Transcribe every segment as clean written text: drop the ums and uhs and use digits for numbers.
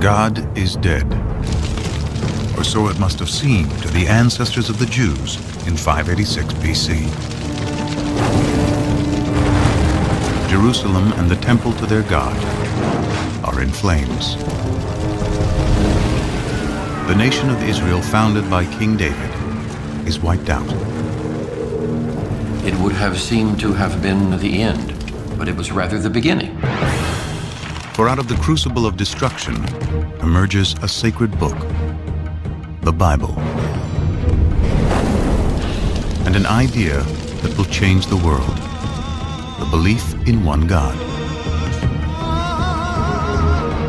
God is dead. Or so it must have seemed to the ancestors of the Jews in 586 BC. Jerusalem and the temple to their God are in flames. The nation of Israel, founded by King David, is wiped out. It would have seemed to have been the end, but it was rather the beginning. For out of the crucible of destruction emerges a sacred book, the Bible, and an idea that will change the world, the belief in one God.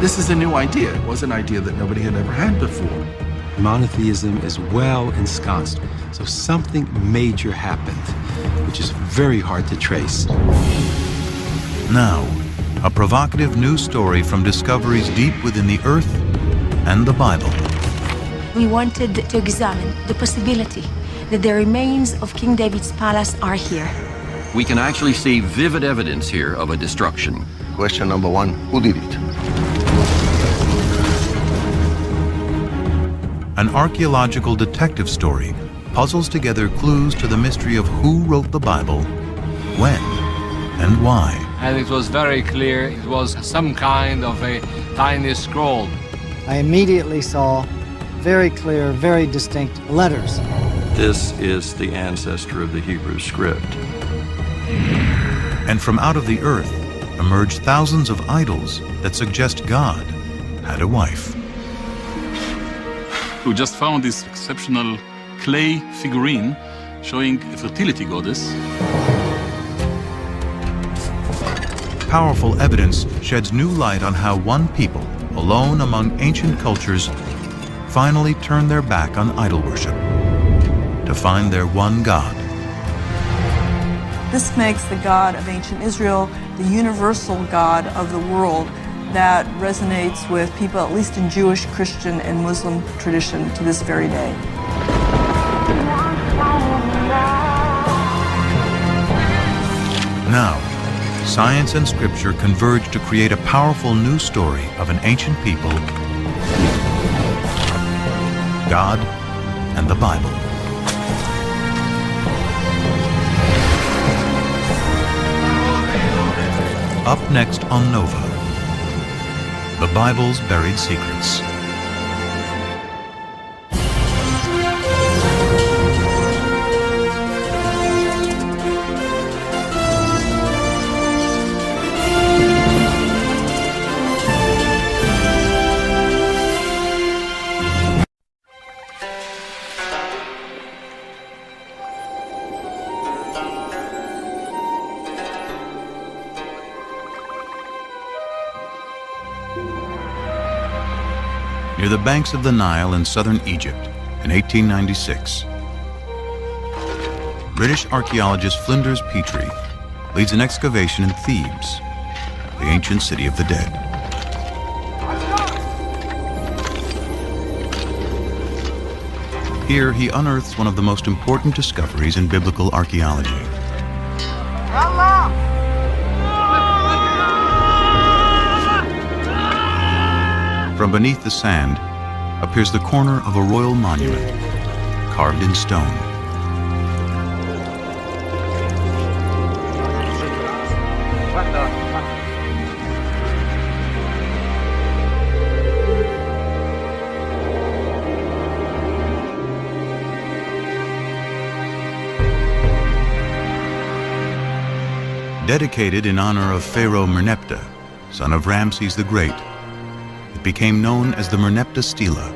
This is a new idea. It was an idea that nobody had ever had before. Monotheism is well ensconced, so something major happened, which is very hard to trace. Now, a provocative new story from discoveries deep within the earth and the Bible. We wanted to examine the possibility that the remains of King David's palace are here. We can actually see vivid evidence here of a destruction. Question number one, who did it? An archaeological detective story puzzles together clues to the mystery of who wrote the Bible, when, and why. And it was very clear it was some kind of a tiny scroll. I immediately saw very clear, very distinct letters. This is the ancestor of the Hebrew script. And from out of the earth emerge thousands of idols that suggest God had a wife. We just found this exceptional clay figurine showing a fertility goddess. Powerful evidence sheds new light on how one people, alone among ancient cultures, finally turned their back on idol worship to find their one God. This makes the God of ancient Israel the universal God of the world that resonates with people, at least in Jewish, Christian, and Muslim tradition to this very day. Now, science and scripture converge to create a powerful new story of an ancient people, God, and the Bible. Up next on Nova, the Bible's buried secrets. Near the banks of the Nile in southern Egypt in 1896, British archaeologist Flinders Petrie leads an excavation in Thebes, the ancient city of the dead. Here he unearths one of the most important discoveries in biblical archaeology. From beneath the sand appears the corner of a royal monument, carved in stone. Dedicated in honor of Pharaoh Merneptah, son of Ramses the Great, it became known as the Merneptah Stela.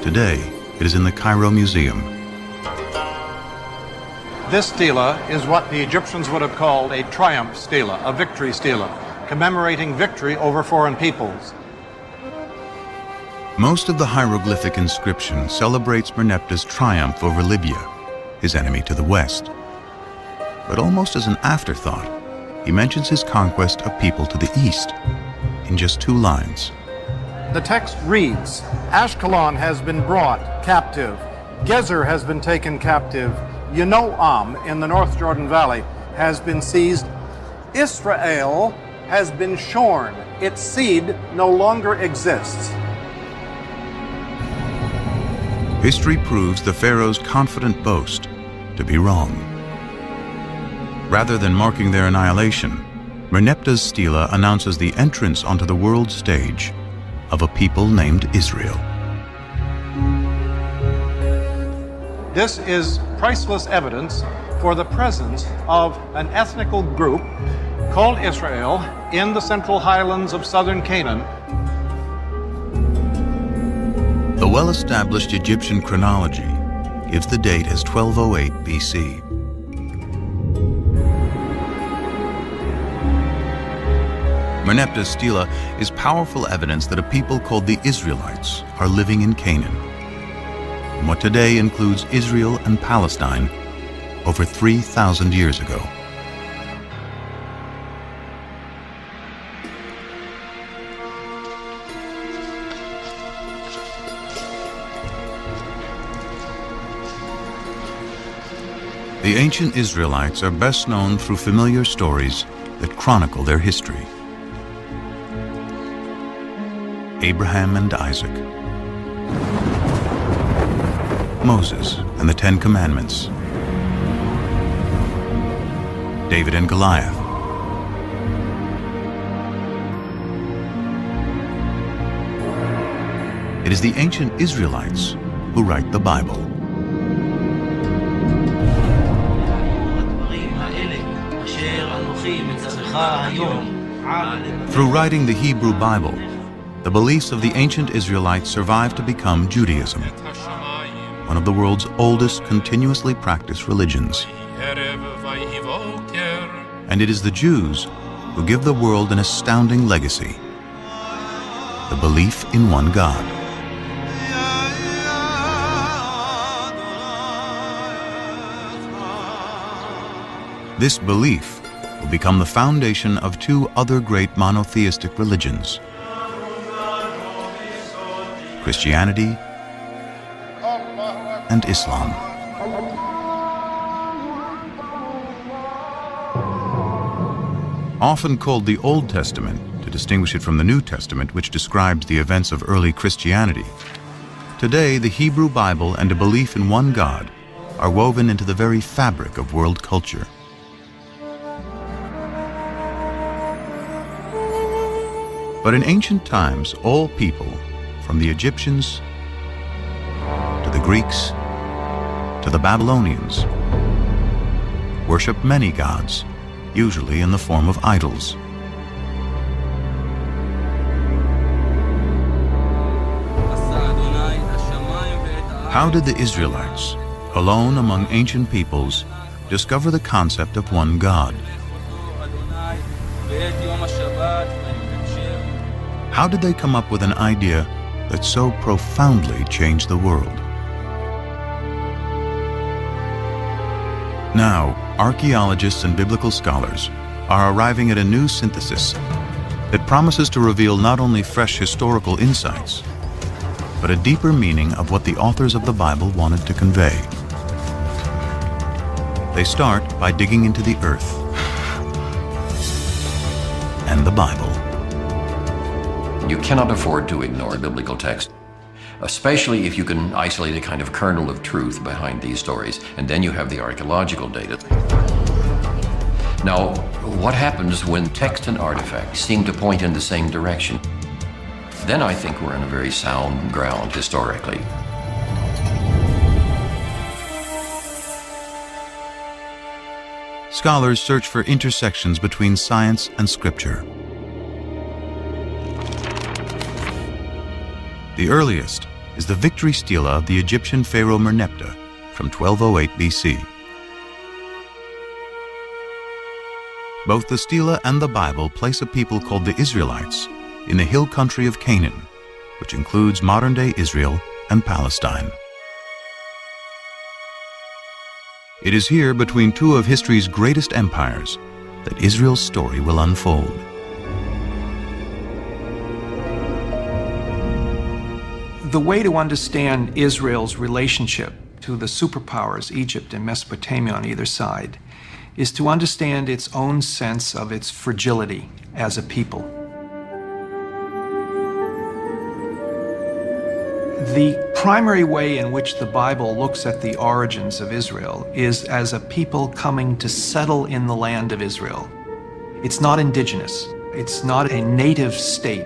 Today, it is in the Cairo Museum. This stela is what the Egyptians would have called a triumph stela, a victory stela, commemorating victory over foreign peoples. Most of the hieroglyphic inscription celebrates Merneptah's triumph over Libya, his enemy to the west. But almost as an afterthought, he mentions his conquest of people to the east in just 2 lines. The text reads, Ashkelon has been brought captive, Gezer has been taken captive, Yanoam in the North Jordan Valley has been seized, Israel has been shorn. Its seed no longer exists. History proves the pharaoh's confident boast to be wrong. Rather than marking their annihilation, Merneptah's stela announces the entrance onto the world stage of a people named Israel. This is priceless evidence for the presence of an ethnical group called Israel in the central highlands of southern Canaan. The well-established Egyptian chronology gives the date as 1208 BC. Merneptah's stela is powerful evidence that a people called the Israelites are living in Canaan, in what today includes Israel and Palestine, over 3,000 years ago. The ancient Israelites are best known through familiar stories that chronicle their history. Abraham and Isaac, Moses and the Ten Commandments, David and Goliath, it is the ancient Israelites who write the Bible. Through writing the Hebrew Bible, the beliefs of the ancient Israelites survived to become Judaism, one of the world's oldest continuously practiced religions. And it is the Jews who give the world an astounding legacy: the belief in one God. This belief will become the foundation of two other great monotheistic religions: Christianity and Islam. Often called the Old Testament to distinguish it from the New Testament, which describes the events of early Christianity, today the Hebrew Bible and a belief in one God are woven into the very fabric of world culture. But in ancient times, all people, from the Egyptians to the Greeks to the Babylonians, worshiped many gods, usually in the form of idols. How did the Israelites, alone among ancient peoples, discover the concept of one God? How did they come up with an idea that so profoundly changed the world? Now, archaeologists and biblical scholars are arriving at a new synthesis that promises to reveal not only fresh historical insights, but a deeper meaning of what the authors of the Bible wanted to convey. They start by digging into the earth and the Bible. You cannot afford to ignore biblical text, especially if you can isolate a kind of kernel of truth behind these stories, and then you have the archaeological data. Now, what happens when text and artifacts seem to point in the same direction? Then I think we're in a very sound ground historically. Scholars search for intersections between science and scripture. The earliest is the victory stela of the Egyptian pharaoh Merneptah from 1208 BC. Both the stela and the Bible place a people called the Israelites in the hill country of Canaan, which includes modern-day Israel and Palestine. It is here, between two of history's greatest empires, that Israel's story will unfold. The way to understand Israel's relationship to the superpowers, Egypt and Mesopotamia on either side, is to understand its own sense of its fragility as a people. The primary way in which the Bible looks at the origins of Israel is as a people coming to settle in the land of Israel. It's not indigenous. It's not a native state.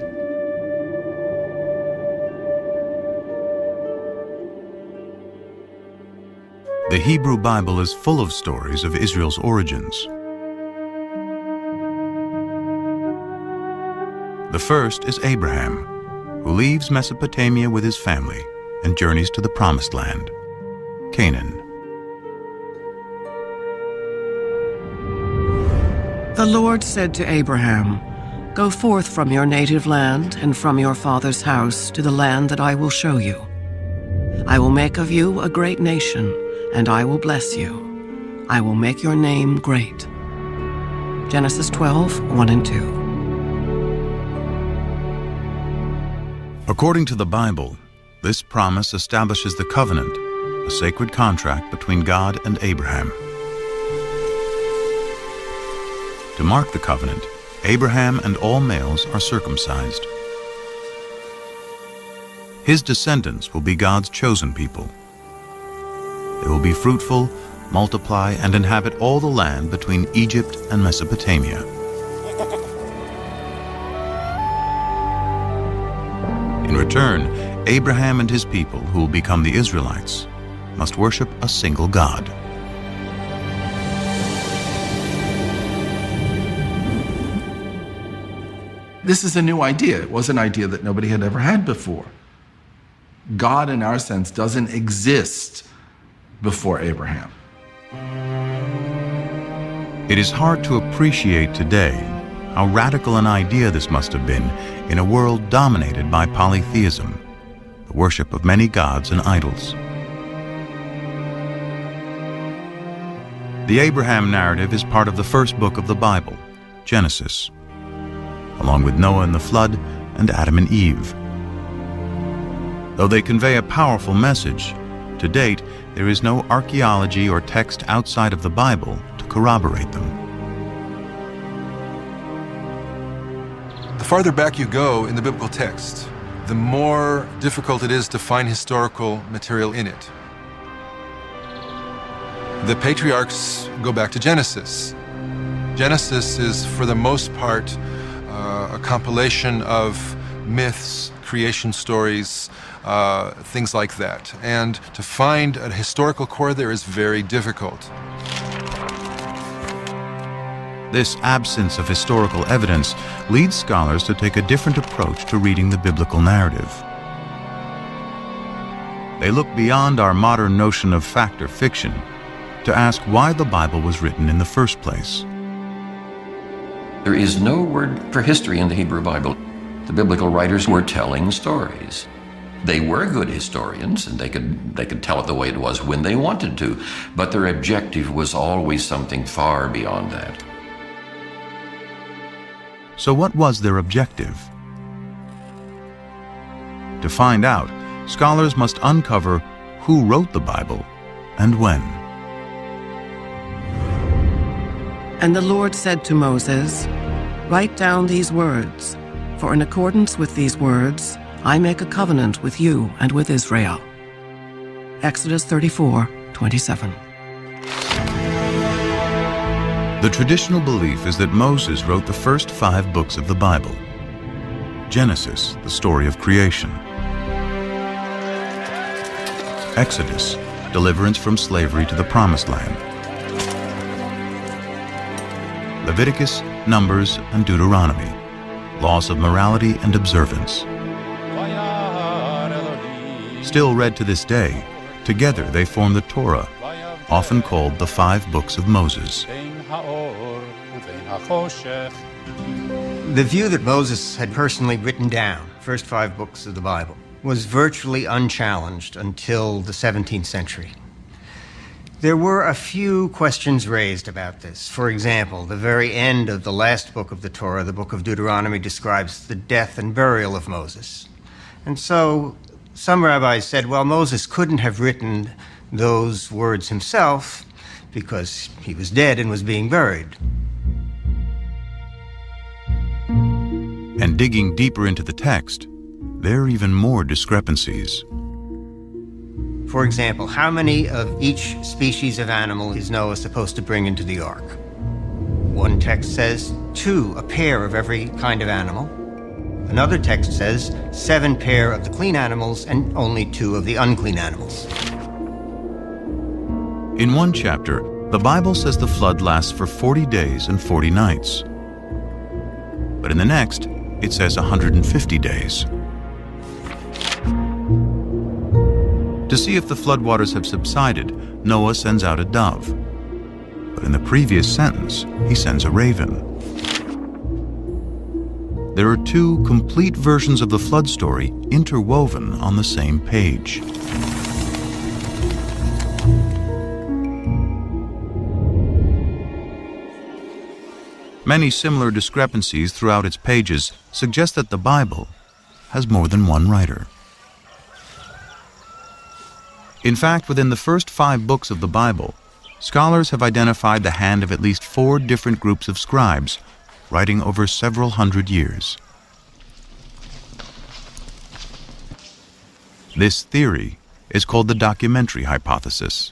The Hebrew Bible is full of stories of Israel's origins. The first is Abraham, who leaves Mesopotamia with his family and journeys to the Promised Land, Canaan. The Lord said to Abraham, "Go forth from your native land and from your father's house to the land that I will show you. I will make of you a great nation, and I will bless you. I will make your name great." Genesis 12, 1 and 2. According to the Bible, this promise establishes the covenant, a sacred contract between God and Abraham. To mark the covenant, Abraham and all males are circumcised. His descendants will be God's chosen people. They will be fruitful, multiply, and inhabit all the land between Egypt and Mesopotamia. In return, Abraham and his people, who will become the Israelites, must worship a single God. This is a new idea. It was an idea that nobody had ever had before. God, in our sense, doesn't exist before Abraham. It is hard to appreciate today how radical an idea this must have been in a world dominated by polytheism, the worship of many gods and idols. The Abraham narrative is part of the first book of the Bible, Genesis, along with Noah and the flood and Adam and Eve. Though they convey a powerful message, to date there is no archaeology or text outside of the Bible to corroborate them. The farther back you go in the biblical text, the more difficult it is to find historical material in it. The patriarchs go back to Genesis. Genesis is, for the most part, a compilation of myths, creation stories, things like that. And to find a historical core there is very difficult. This absence of historical evidence leads scholars to take a different approach to reading the biblical narrative. They look beyond our modern notion of fact or fiction to ask why the Bible was written in the first place. There is no word for history in the Hebrew Bible. The biblical writers were telling stories. They were good historians, and they could tell it the way it was when they wanted to, but their objective was always something far beyond that. So what was their objective? To find out, scholars must uncover who wrote the Bible and when. And the Lord said to Moses, "Write down these words, for in accordance with these words, I make a covenant with you and with Israel." Exodus 34:27. The traditional belief is that Moses wrote the first 5 books of the Bible. Genesis, the story of creation. Exodus, deliverance from slavery to the Promised Land. Leviticus, Numbers, and Deuteronomy, laws of morality and observance. Still read to this day, together they form the Torah, often called the 5 books of Moses. The view that Moses had personally written down, the first 5 books of the Bible, was virtually unchallenged until the 17th century. There were a few questions raised about this. For example, the very end of the last book of the Torah, the book of Deuteronomy, describes the death and burial of Moses. And so some rabbis said, well, Moses couldn't have written those words himself because he was dead and was being buried. digging deeper into the text, there are even more discrepancies. For example, how many of each species of animal is Noah supposed to bring into the ark? One text says 2, a pair of every kind of animal. Another text says 7 pair of the clean animals and only 2 of the unclean animals. In one chapter, the Bible says the flood lasts for 40 days and 40 nights. But in the next, it says 150 days. To see if the floodwaters have subsided, Noah sends out a dove. But in the previous sentence, he sends a raven. There are 2 complete versions of the flood story interwoven on the same page. Many similar discrepancies throughout its pages suggest that the Bible has more than one writer. In fact, within the first 5 books of the Bible, scholars have identified the hand of at least 4 different groups of scribes, writing over several hundred years. This theory is called the documentary hypothesis.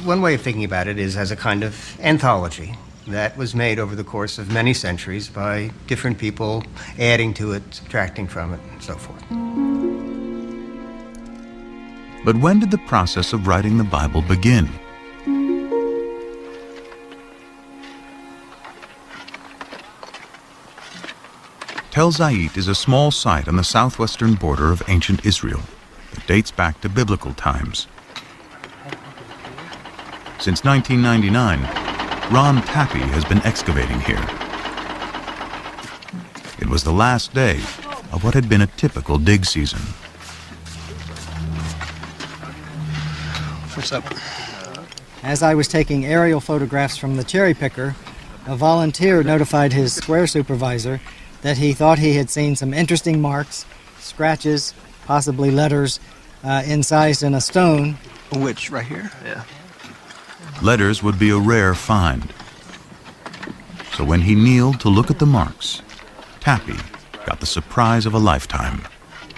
One way of thinking about it is as a kind of anthology that was made over the course of many centuries by different people, adding to it, subtracting from it, and so forth. But when did the process of writing the Bible begin? Tel Zayit is a small site on the southwestern border of ancient Israel that dates back to biblical times. Since 1999, Ron Tappy has been excavating here. It was the last day of what had been a typical dig season. What's up? As I was taking aerial photographs from the cherry picker, a volunteer notified his square supervisor that he thought he had seen some interesting marks, scratches, possibly letters, incised in a stone. Which, right here? Yeah. Letters would be a rare find. So when he kneeled to look at the marks, Tappy got the surprise of a lifetime.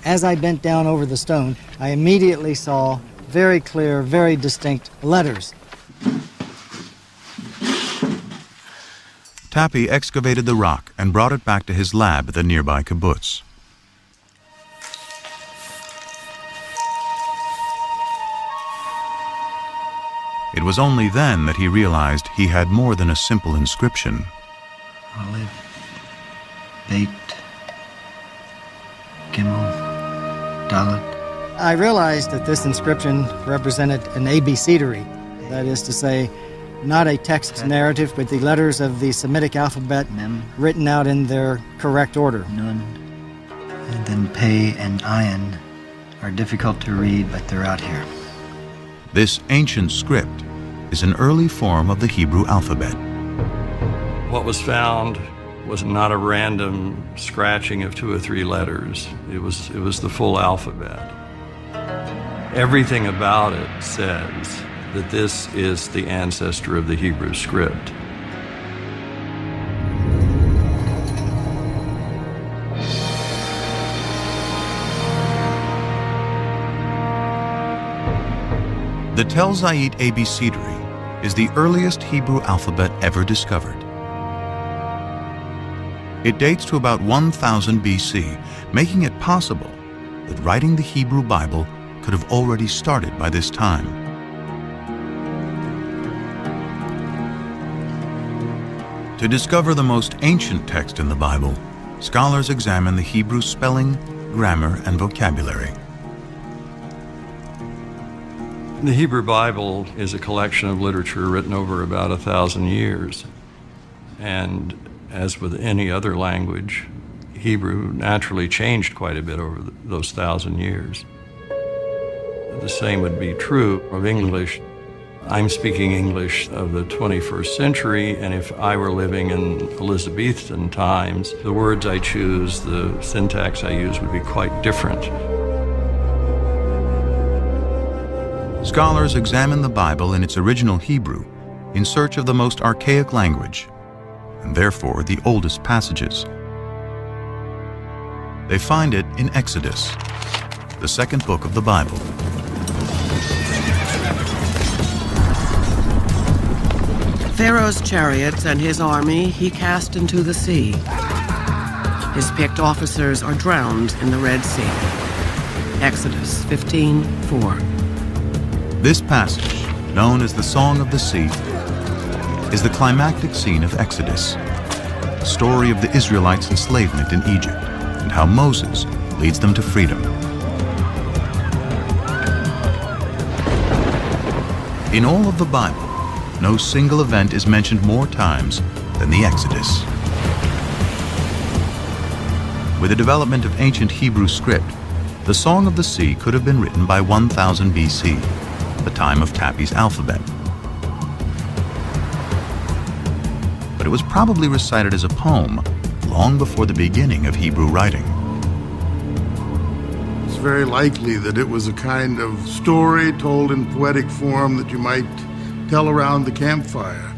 As I bent down over the stone, I immediately saw very clear, very distinct letters. Tappy excavated the rock and brought it back to his lab at the nearby kibbutz. It was only then that he realized he had more than a simple inscription. Olive, Beit, Gimel, Dalet. I realized that this inscription represented an abecedery, that is to say, not a text narrative, but the letters of the Semitic alphabet Mem, written out in their correct order. Nun, and then Pei and Ayin are difficult to read, but they're out here. This ancient script is an early form of the Hebrew alphabet. What was found was not a random scratching of 2 or 3 letters. It was the full alphabet. Everything about it says that this is the ancestor of the Hebrew script. The Tel Zayit abecedery is the earliest Hebrew alphabet ever discovered. It dates to about 1000 BC, making it possible that writing the Hebrew Bible could have already started by this time. To discover the most ancient text in the Bible, scholars examine the Hebrew spelling, grammar, and vocabulary. The Hebrew Bible is a collection of literature written over about 1,000 years. And as with any other language, Hebrew naturally changed quite a bit over those 1,000 years. The same would be true of English. I'm speaking English of the 21st century, and if I were living in Elizabethan times, the words I choose, the syntax I use would be quite different. Scholars examine the Bible in its original Hebrew in search of the most archaic language, and therefore the oldest passages. They find it in Exodus, the second book of the Bible. Pharaoh's chariots and his army he cast into the sea. His picked officers are drowned in the Red Sea. Exodus 15:4. This passage, known as the Song of the Sea, is the climactic scene of Exodus, the story of the Israelites' enslavement in Egypt and how Moses leads them to freedom. In all of the Bible, no single event is mentioned more times than the Exodus. With the development of ancient Hebrew script, the Song of the Sea could have been written by 1000 BC, the time of Tapi's alphabet. But it was probably recited as a poem long before the beginning of Hebrew writing. It's very likely that it was a kind of story told in poetic form that you might tell around the campfire.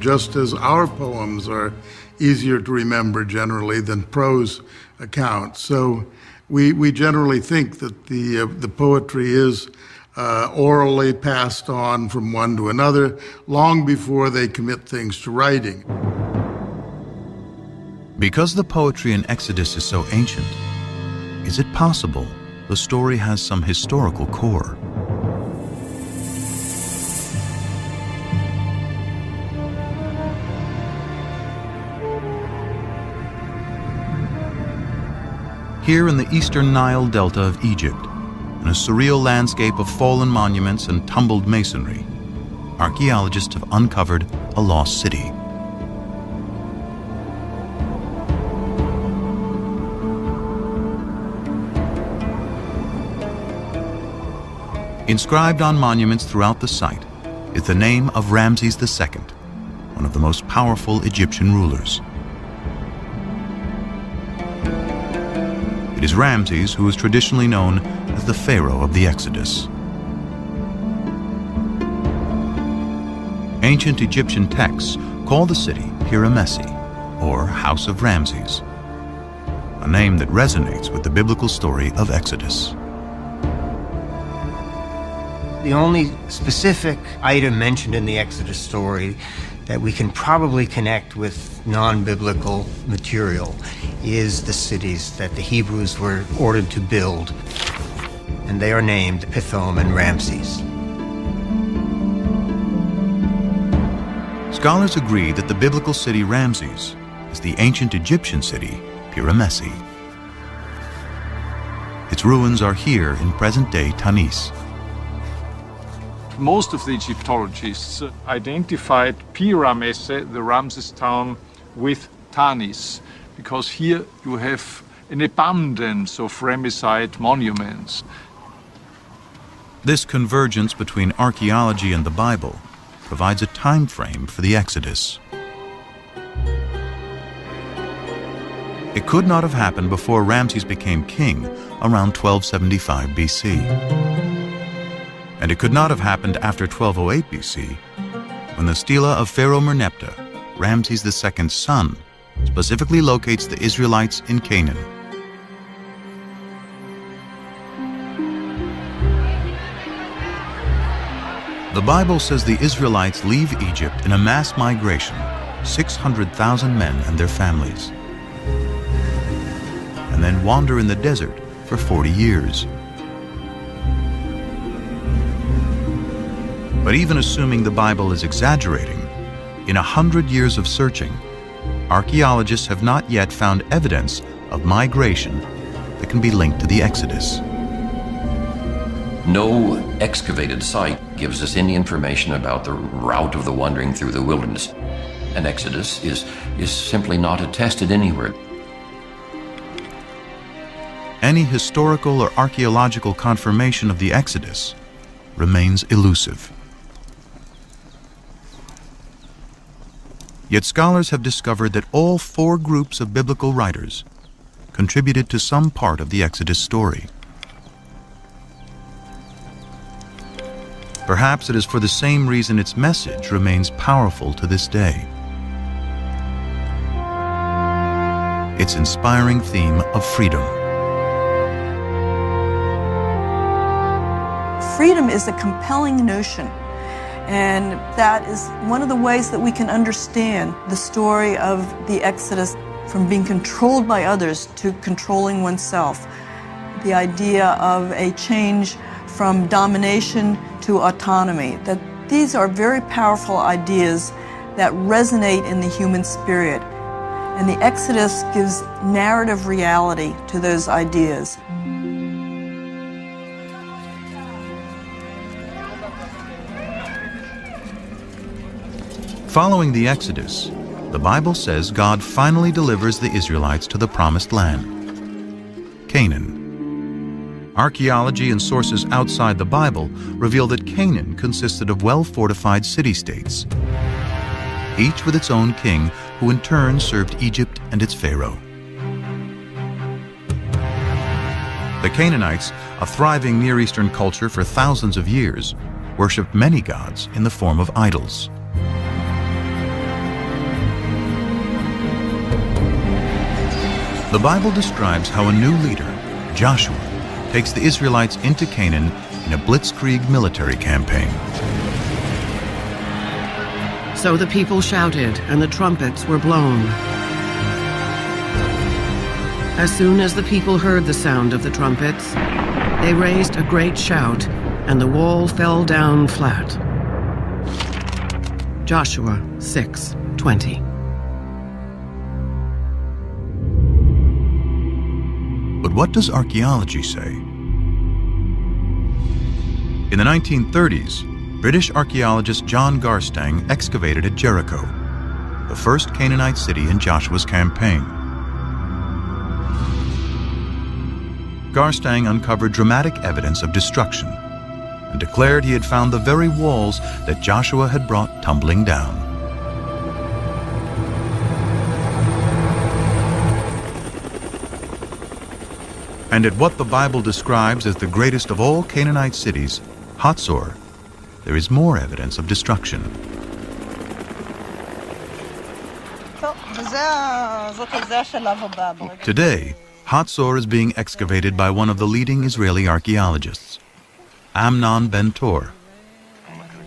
Just as our poems are easier to remember generally than prose accounts. So we generally think that the poetry is orally passed on from one to another long before they commit things to writing. Because the poetry in Exodus is so ancient, is it possible the story has some historical core? Here in the eastern Nile Delta of Egypt, in a surreal landscape of fallen monuments and tumbled masonry, archaeologists have uncovered a lost city. Inscribed on monuments throughout the site is the name of Ramses II, one of the most powerful Egyptian rulers. It is Ramses who is traditionally known as the Pharaoh of the Exodus. Ancient Egyptian texts call the city Piramesi, or House of Ramses, a name that resonates with the biblical story of Exodus. The only specific item mentioned in the Exodus story that we can probably connect with non-biblical material is the cities that the Hebrews were ordered to build, and they are named Pithom and Ramses. Scholars agree that the biblical city Ramses is the ancient Egyptian city Piramesi. Its ruins are here in present-day Tanis. Most of the Egyptologists identified Piramesi, the Ramses town, with Tanis, because here you have an abundance of Ramesside monuments. This convergence between archaeology and the Bible provides a time frame for the Exodus. It could not have happened before Ramses became king around 1275 BC. And it could not have happened after 1208 BC, when the stela of Pharaoh Merneptah, Ramses II's son, specifically locates the Israelites in Canaan. The Bible says the Israelites leave Egypt in a mass migration, 600,000 men and their families, and then wander in the desert for 40 years. But even assuming the Bible is exaggerating, in 100 years of searching, archaeologists have not yet found evidence of migration that can be linked to the Exodus. No excavated site gives us any information about the route of the wandering through the wilderness. An Exodus is simply not attested anywhere. Any historical or archaeological confirmation of the Exodus remains elusive. Yet scholars have discovered that all four groups of biblical writers contributed to some part of the Exodus story. Perhaps it is for the same reason its message remains powerful to this day. its inspiring theme of freedom. Freedom is a compelling notion, and that is one of the ways that we can understand the story of the Exodus, from being controlled by others to controlling oneself. The idea of a change from domination to autonomy, that these are very powerful ideas that resonate in the human spirit. And the Exodus gives narrative reality to those ideas. Following the Exodus, the Bible says God finally delivers the Israelites to the promised land, Canaan. Archaeology and sources outside the Bible reveal that Canaan consisted of well-fortified city-states, each with its own king, who in turn served Egypt and its pharaoh. The Canaanites, a thriving Near Eastern culture for thousands of years, worshipped many gods in the form of idols. The Bible describes how a new leader, Joshua, takes the Israelites into Canaan in a blitzkrieg military campaign. So the people shouted, and the trumpets were blown. As soon as the people heard the sound of the trumpets, they raised a great shout, and the wall fell down flat. Joshua 6:20. But what does archaeology say? In the 1930s, British archaeologist John Garstang excavated at Jericho, the first Canaanite city in Joshua's campaign. Garstang uncovered dramatic evidence of destruction and declared he had found the very walls that Joshua had brought tumbling down. And at what the Bible describes as the greatest of all Canaanite cities, Hatzor, there is more evidence of destruction. Today, Hatzor is being excavated by one of the leading Israeli archaeologists, Amnon Ben-Tor,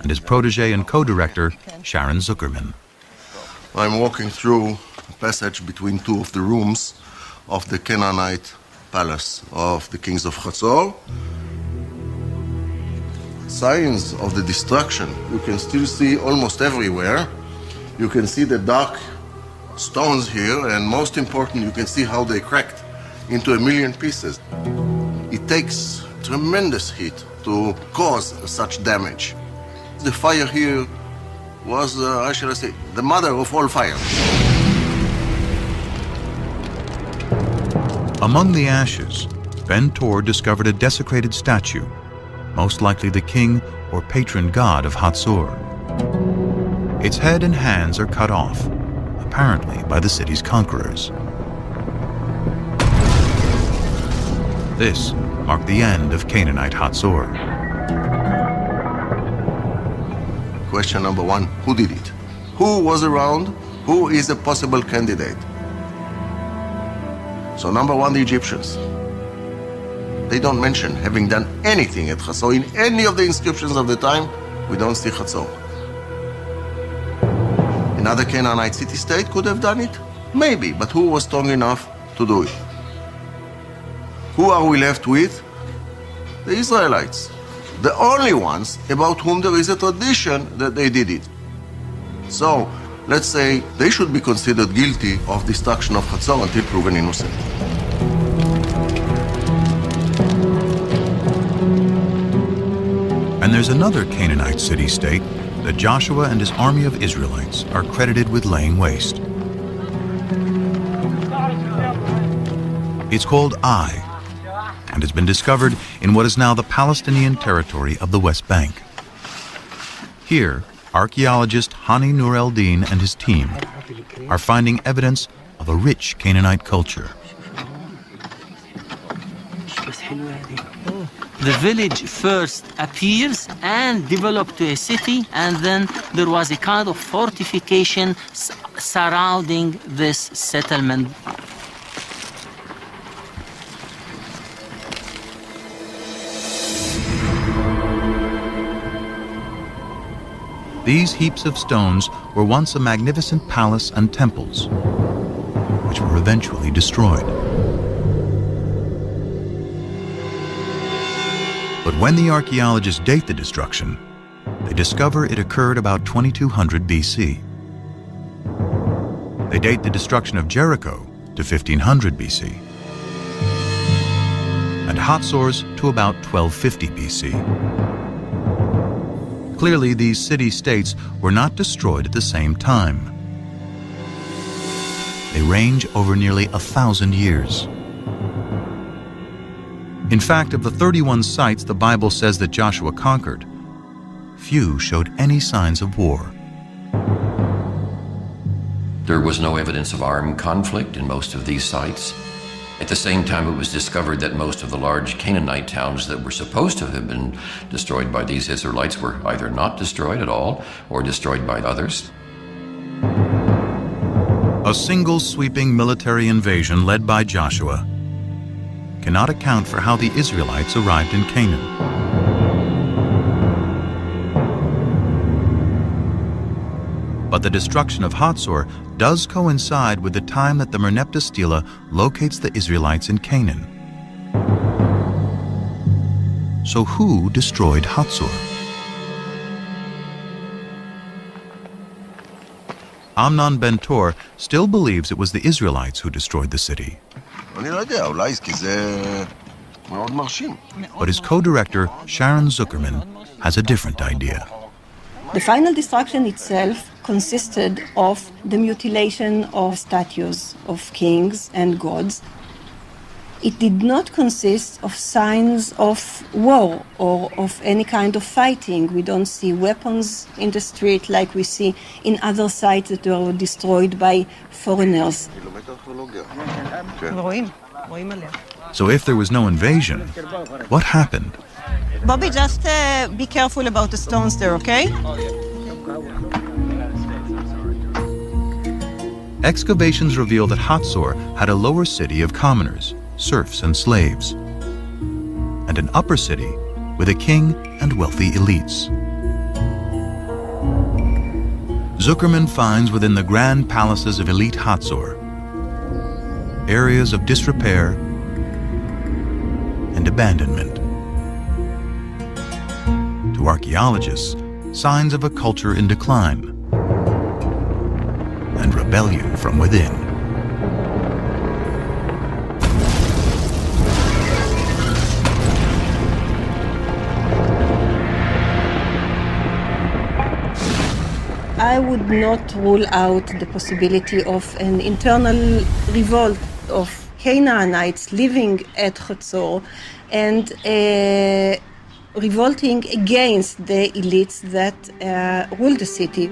and his protege and co-director, Sharon Zuckerman. I'm walking through a passage between two of the rooms of the Canaanite palace of the kings of Hatzor. Signs of the destruction you can still see almost everywhere. You can see the dark stones here, and most important, you can see how they cracked into 1,000,000 pieces. It takes tremendous heat to cause such damage. The fire here was, how shall I say, the mother of all fire. Among the ashes, Ben-Tor discovered a desecrated statue, most likely the king or patron god of Hatzor. Its head and hands are cut off, apparently by the city's conquerors. This marked the end of Canaanite Hatzor. Question number one, who did it? Who was around? Who is a possible candidate? So number one, the Egyptians. They don't mention having done anything at Hatzor. In any of the inscriptions of the time, we don't see Hatzor. Another Canaanite city-state could have done it? Maybe, but who was strong enough to do it? Who are we left with? The Israelites. The only ones about whom there is a tradition that they did it. So, let's say they should be considered guilty of destruction of Hatzor until proven innocent. And there's another Canaanite city-state that Joshua and his army of Israelites are credited with laying waste. It's called Ai, and has been discovered in what is now the Palestinian territory of the West Bank. Here, archaeologist Hani Nur el-Din and his team are finding evidence of a rich Canaanite culture. The village first appears and developed to a city, and then there was a kind of fortification surrounding this settlement. These heaps of stones were once a magnificent palace and temples, which were eventually destroyed. But when the archaeologists date the destruction, they discover it occurred about 2200 BC. They date the destruction of Jericho to 1500 BC, and Hatzor's to about 1250 BC. Clearly, these city-states were not destroyed at the same time. They range over nearly 1,000 years. In fact, of the 31 sites the Bible says that Joshua conquered, few showed any signs of war. There was no evidence of armed conflict in most of these sites. At the same time, it was discovered that most of the large Canaanite towns that were supposed to have been destroyed by these Israelites were either not destroyed at all or destroyed by others. A single sweeping military invasion led by Joshua cannot account for how the Israelites arrived in Canaan. But the destruction of Hatzor does coincide with the time that the Merneptah Stela locates the Israelites in Canaan. So who destroyed Hatzor? Amnon Ben Tor still believes it was the Israelites who destroyed the city. But his co-director, Sharon Zuckerman, has a different idea. The final destruction itself consisted of the mutilation of statues of kings and gods. It did not consist of signs of war or of any kind of fighting. We don't see weapons in the street like we see in other sites that were destroyed by foreigners. So if there was no invasion, what happened? Bobby, just be careful about the stones there, okay? Excavations reveal that Hatzor had a lower city of commoners, serfs and slaves, and an upper city with a king and wealthy elites. Zuckerman finds within the grand palaces of elite Hatzor areas of disrepair and abandonment. To archaeologists, signs of a culture in decline and rebellion from within. I would not rule out the possibility of an internal revolt of Canaanites living at Hatzor and revolting against the elites that rule the city.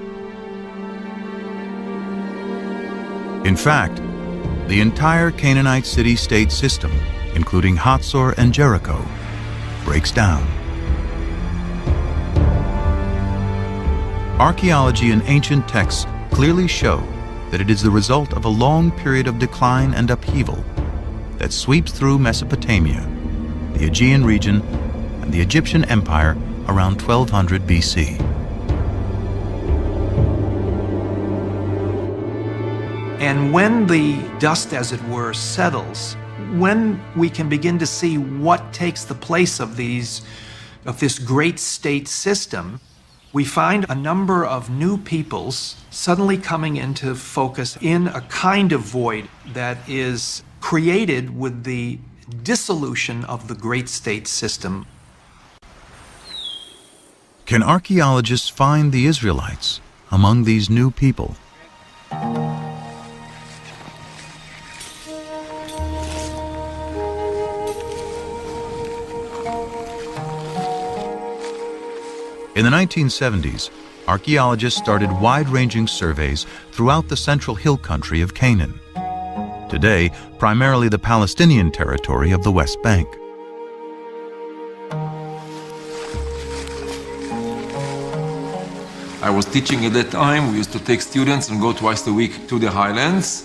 In fact, the entire Canaanite city-state system, including Hatzor and Jericho, breaks down. Archaeology and ancient texts clearly show that it is the result of a long period of decline and upheaval that sweeps through Mesopotamia, the Aegean region, and the Egyptian Empire around 1200 BC. And when the dust, as it were, settles, when we can begin to see what takes the place of this great state system, we find a number of new peoples suddenly coming into focus in a kind of void that is created with the dissolution of the great state system. Can archaeologists find the Israelites among these new people? In the 1970s, archaeologists started wide-ranging surveys throughout the central hill country of Canaan. Today, primarily the Palestinian territory of the West Bank. I was teaching at that time. We used to take students and go twice a week to the highlands.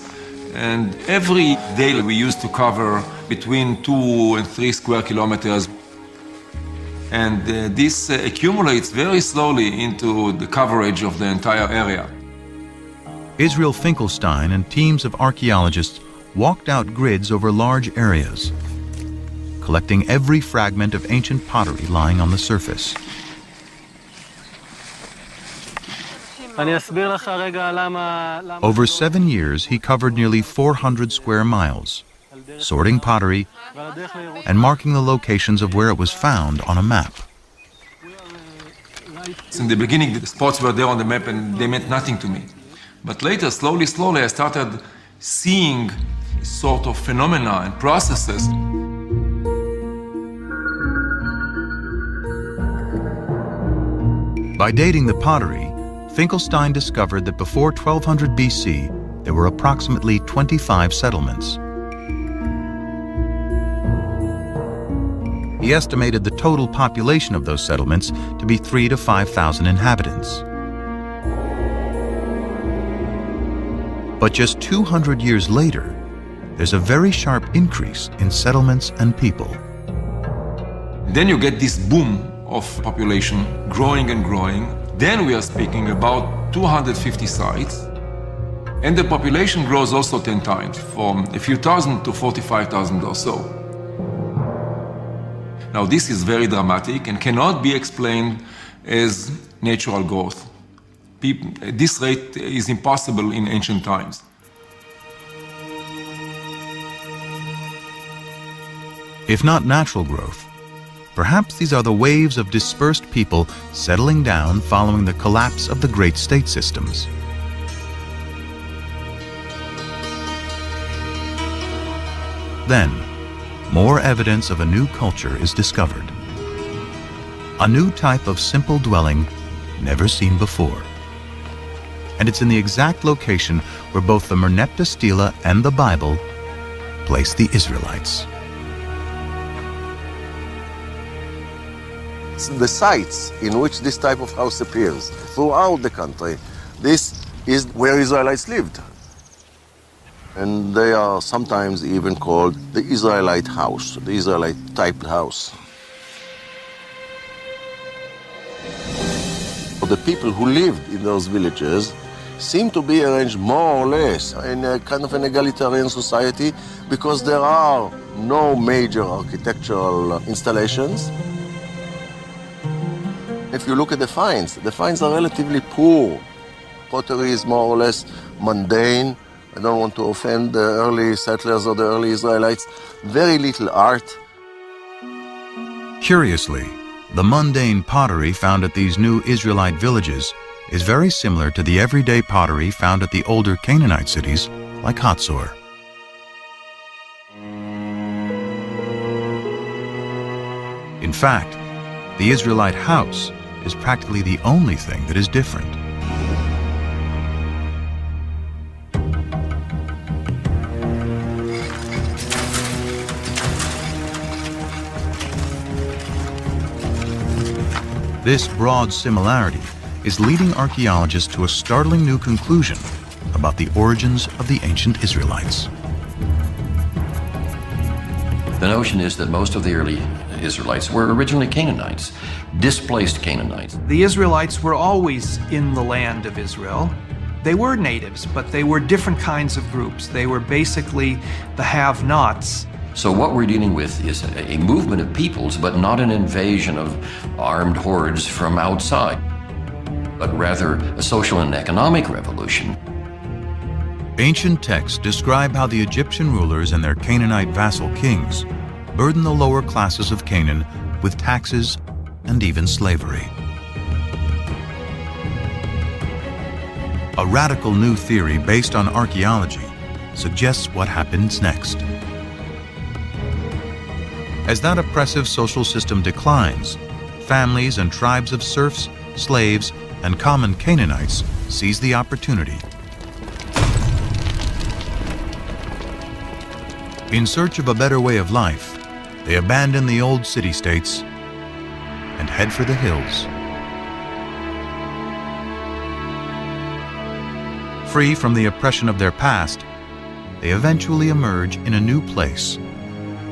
And every day we used to cover between 2 and 3 square kilometers. And this accumulates very slowly into the coverage of the entire area. Israel Finkelstein and teams of archaeologists walked out grids over large areas, collecting every fragment of ancient pottery lying on the surface. Over 7 years, he covered nearly 400 square miles, sorting pottery and marking the locations of where it was found on a map. In the beginning, the spots were there on the map and they meant nothing to me. But later, slowly, I started seeing sort of phenomena and processes. By dating the pottery, Finkelstein discovered that before 1200 BC, there were approximately 25 settlements. He estimated the total population of those settlements to be 3,000 to 5,000 inhabitants. But just 200 years later, there's a very sharp increase in settlements and people. Then you get this boom of population growing and growing. Then we are speaking about 250 sites. And the population grows also 10 times, from a few thousand to 45,000 or so. Now this is very dramatic and cannot be explained as natural growth. This rate is impossible in ancient times. If not natural growth, perhaps these are the waves of dispersed people settling down following the collapse of the great state systems. Then, more evidence of a new culture is discovered. A new type of simple dwelling never seen before. And it's in the exact location where both the Merneptah Stela and the Bible place the Israelites. The sites in which this type of house appears throughout the country, this is where Israelites lived. And they are sometimes even called the Israelite house, the Israelite type house. The people who lived in those villages seem to be arranged more or less in a kind of an egalitarian society because there are no major architectural installations. If you look at the finds are relatively poor. Pottery is more or less mundane. I don't want to offend the early settlers or the early Israelites. Very little art. Curiously, the mundane pottery found at these new Israelite villages is very similar to the everyday pottery found at the older Canaanite cities like Hatzor. In fact, the Israelite house is practically the only thing that is different. This broad similarity is leading archaeologists to a startling new conclusion about the origins of the ancient Israelites. The notion is that most of the early Israelites were originally Canaanites, displaced Canaanites. The Israelites were always in the land of Israel. They were natives, but they were different kinds of groups. They were basically the have-nots. So what we're dealing with is a movement of peoples, but not an invasion of armed hordes from outside, but rather a social and economic revolution. Ancient texts describe how the Egyptian rulers and their Canaanite vassal kings burdened the lower classes of Canaan with taxes and even slavery. A radical new theory based on archaeology suggests what happens next. As that oppressive social system declines, families and tribes of serfs, slaves, and common Canaanites seize the opportunity. In search of a better way of life, they abandon the old city-states and head for the hills. Free from the oppression of their past, they eventually emerge in a new place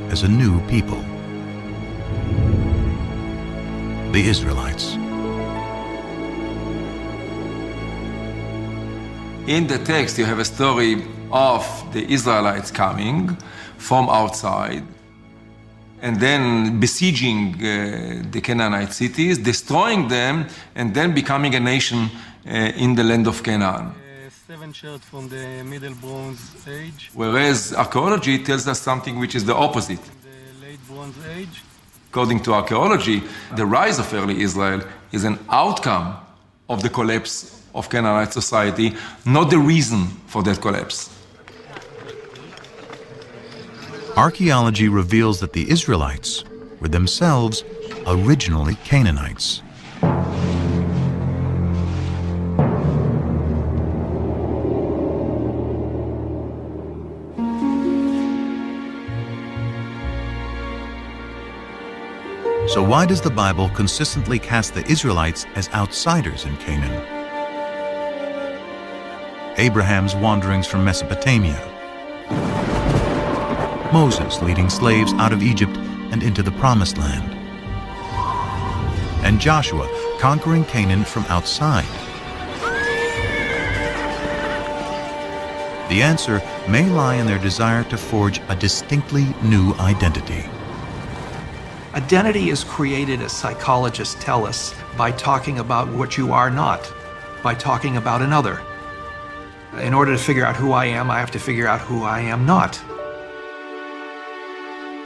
as a new people. the Israelites. In the text, you have a story of the Israelites coming from outside and then besieging the Canaanite cities, destroying them, and then becoming a nation in the land of Canaan. 7 shards from the Middle Bronze Age. Whereas archaeology tells us something which is the opposite. The Late Bronze Age. According to archaeology, the rise of early Israel is an outcome of the collapse of Canaanite society, not the reason for that collapse. Archaeology reveals that the Israelites were themselves originally Canaanites. So why does the Bible consistently cast the Israelites as outsiders in Canaan? Abraham's wanderings from Mesopotamia, Moses leading slaves out of Egypt and into the Promised Land, and Joshua conquering Canaan from outside. The answer may lie in their desire to forge a distinctly new identity. Identity is created, as psychologists tell us, by talking about what you are not, by talking about another. In order to figure out who I am, I have to figure out who I am not.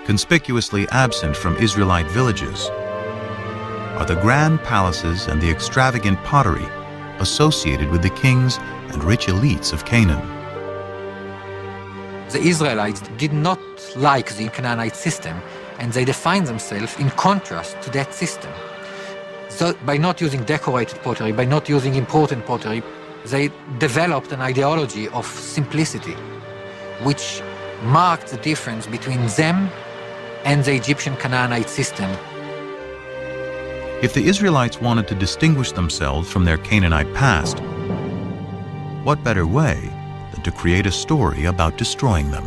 Conspicuously absent from Israelite villages are the grand palaces and the extravagant pottery associated with the kings and rich elites of Canaan. The Israelites did not like the Canaanite system, and they defined themselves in contrast to that system. So by not using decorated pottery, by not using important pottery, they developed an ideology of simplicity, which marked the difference between them and the Egyptian Canaanite system. If the Israelites wanted to distinguish themselves from their Canaanite past, what better way than to create a story about destroying them?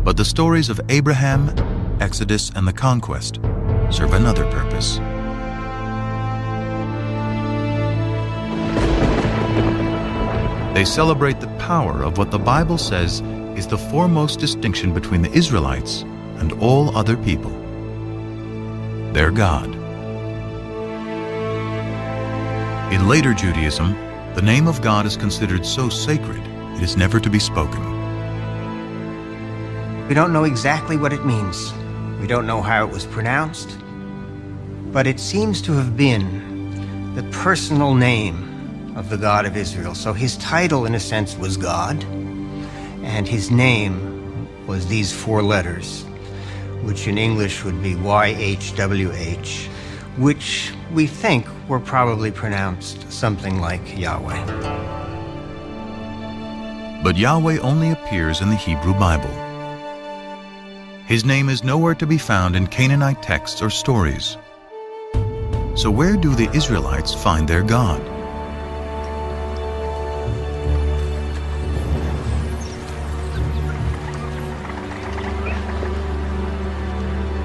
But the stories of Abraham, Exodus, and the conquest serve another purpose. They celebrate the power of what the Bible says is the foremost distinction between the Israelites and all other people: their God. In later Judaism, the name of God is considered so sacred it is never to be spoken. We don't know exactly what it means. We don't know how it was pronounced, but it seems to have been the personal name of the God of Israel. So his title, in a sense, was God, and his name was these 4 letters, which in English would be YHWH, which we think were probably pronounced something like Yahweh. But Yahweh only appears in the Hebrew Bible. His name is nowhere to be found in Canaanite texts or stories. So where do the Israelites find their God?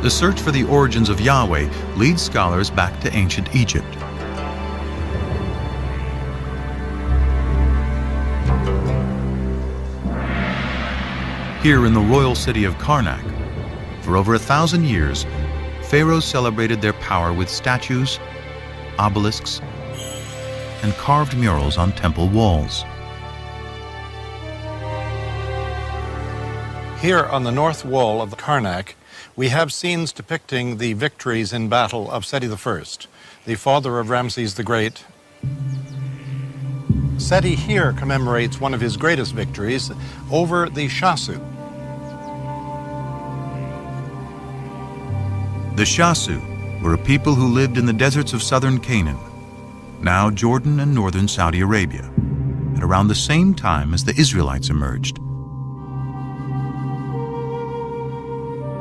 The search for the origins of Yahweh leads scholars back to ancient Egypt. Here in the royal city of Karnak, for over 1,000 years, pharaohs celebrated their power with statues, obelisks, and carved murals on temple walls. Here on the north wall of the Karnak, we have scenes depicting the victories in battle of Seti I, the father of Ramses the Great. Seti here commemorates one of his greatest victories over the Shasu. The Shasu were a people who lived in the deserts of southern Canaan, now Jordan and northern Saudi Arabia, at around the same time as the Israelites emerged.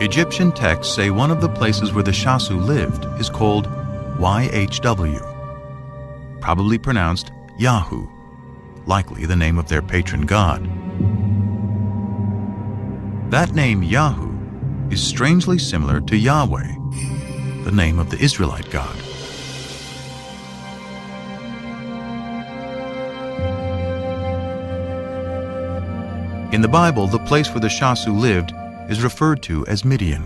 Egyptian texts say one of the places where the Shasu lived is called YHW, probably pronounced Yahu, likely the name of their patron god. That name Yahu is strangely similar to Yahweh, the name of the Israelite God. In the Bible, the place where the Shasu lived is referred to as Midian.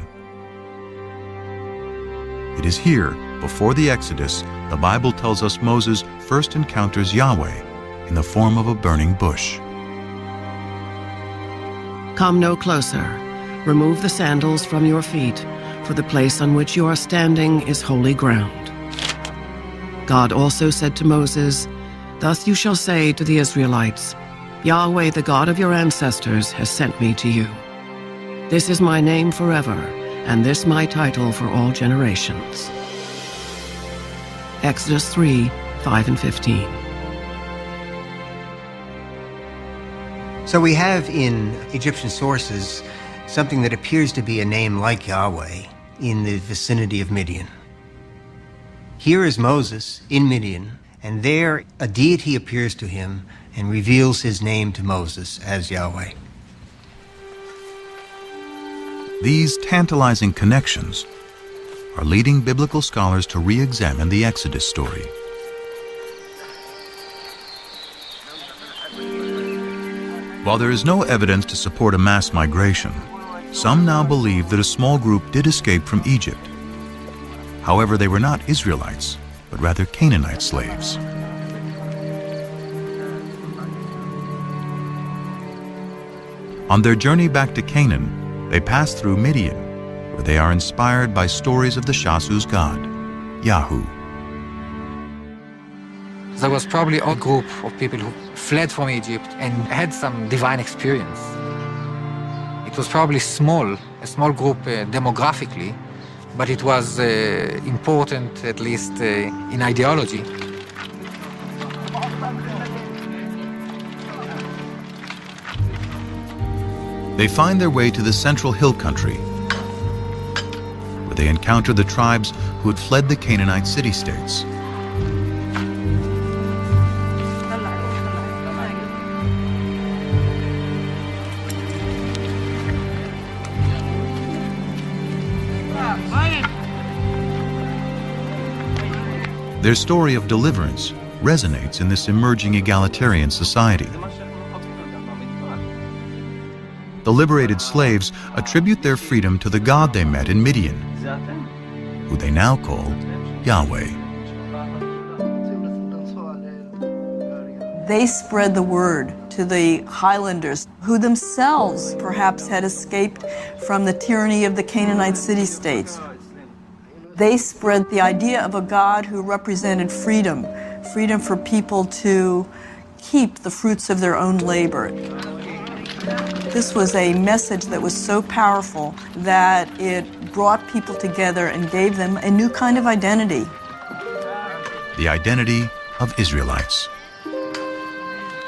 It is here, before the Exodus, the Bible tells us Moses first encounters Yahweh in the form of a burning bush. Come no closer. Remove the sandals from your feet, for the place on which you are standing is holy ground. God also said to Moses, Thus you shall say to the Israelites, Yahweh, the God of your ancestors, has sent me to you. This is my name forever, and this my title for all generations. Exodus 3, 5 and 15. So we have in Egyptian sources something that appears to be a name like Yahweh in the vicinity of Midian. Here is Moses in Midian, and there a deity appears to him and reveals his name to Moses as Yahweh. These tantalizing connections are leading biblical scholars to re-examine the Exodus story. While there is no evidence to support a mass migration, some now believe that a small group did escape from Egypt. However, they were not Israelites, but rather Canaanite slaves. On their journey back to Canaan, they pass through Midian, where they are inspired by stories of the Shasu's god, Yahu. There was probably a group of people who fled from Egypt and had some divine experience. It was probably a small group demographically, but it was important, at least in ideology. They find their way to the central hill country, where they encounter the tribes who had fled the Canaanite city-states. Their story of deliverance resonates in this emerging egalitarian society. The liberated slaves attribute their freedom to the God they met in Midian, who they now call Yahweh. They spread the word to the highlanders, who themselves perhaps had escaped from the tyranny of the Canaanite city-states. They spread the idea of a God who represented freedom, freedom for people to keep the fruits of their own labor. This was a message that was so powerful that it brought people together and gave them a new kind of identity. The identity of Israelites.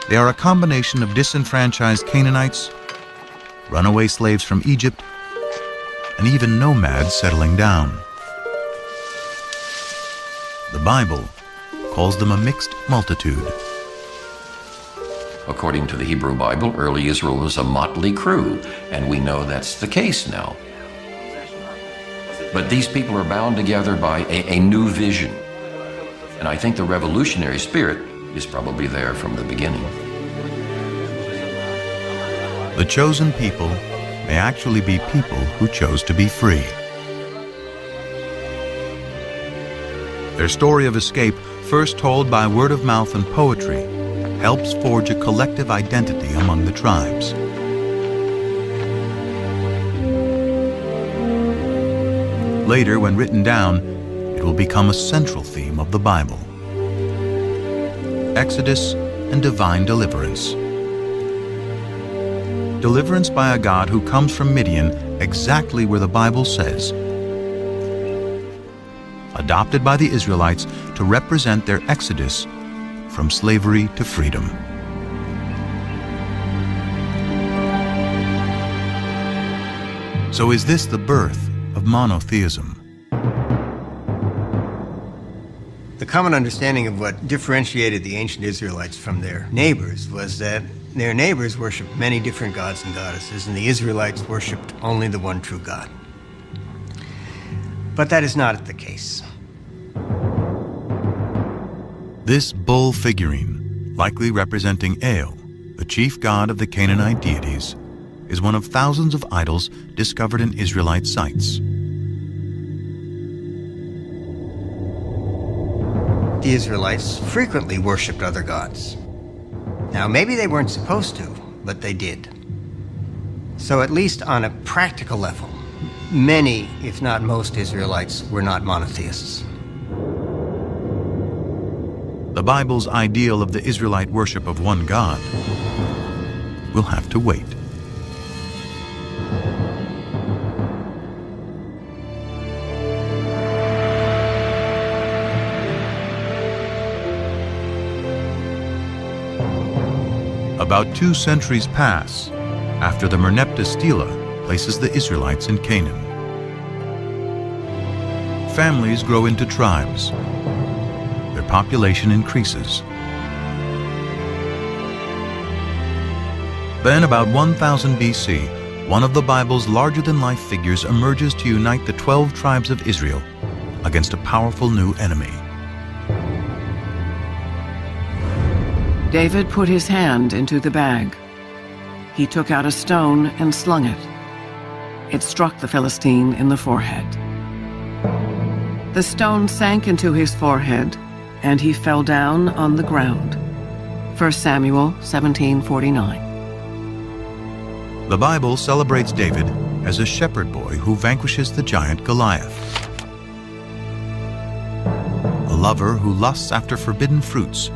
They are a combination of disenfranchised Canaanites, runaway slaves from Egypt, and even nomads settling down. The Bible calls them a mixed multitude. According to the Hebrew Bible, early Israel was a motley crew, and we know that's the case now. But these people are bound together by a new vision. And I think the revolutionary spirit is probably there from the beginning. The chosen people may actually be people who chose to be free. Their story of escape, first told by word of mouth and poetry, helps forge a collective identity among the tribes. Later, when written down, it will become a central theme of the Bible. Exodus and divine deliverance. Deliverance by a God who comes from Midian, exactly where the Bible says. Adopted by the Israelites to represent their exodus from slavery to freedom. So is this the birth of monotheism? The common understanding of what differentiated the ancient Israelites from their neighbors was that Their neighbors worshipped many different gods and goddesses, and the Israelites worshipped only the one true God. But that is not the case. This bull figurine, likely representing El, the chief god of the Canaanite deities, is one of thousands of idols discovered in Israelite sites. The Israelites frequently worshipped other gods. Now, maybe they weren't supposed to, but they did. So at least on a practical level, many, if not most, Israelites were not monotheists. The Bible's ideal of the Israelite worship of one God will have to wait. About 2 centuries pass after the Merneptah Stela places the Israelites in Canaan. Families grow into tribes. Their population increases. Then, about 1000 BC, one of the Bible's larger-than-life figures emerges to unite the 12 tribes of Israel against a powerful new enemy. David put his hand into the bag. He took out a stone and slung it. It struck the Philistine in the forehead. The stone sank into his forehead, and he fell down on the ground. 1 Samuel 17:49. The Bible celebrates David as a shepherd boy who vanquishes the giant Goliath, a lover who lusts after forbidden fruits,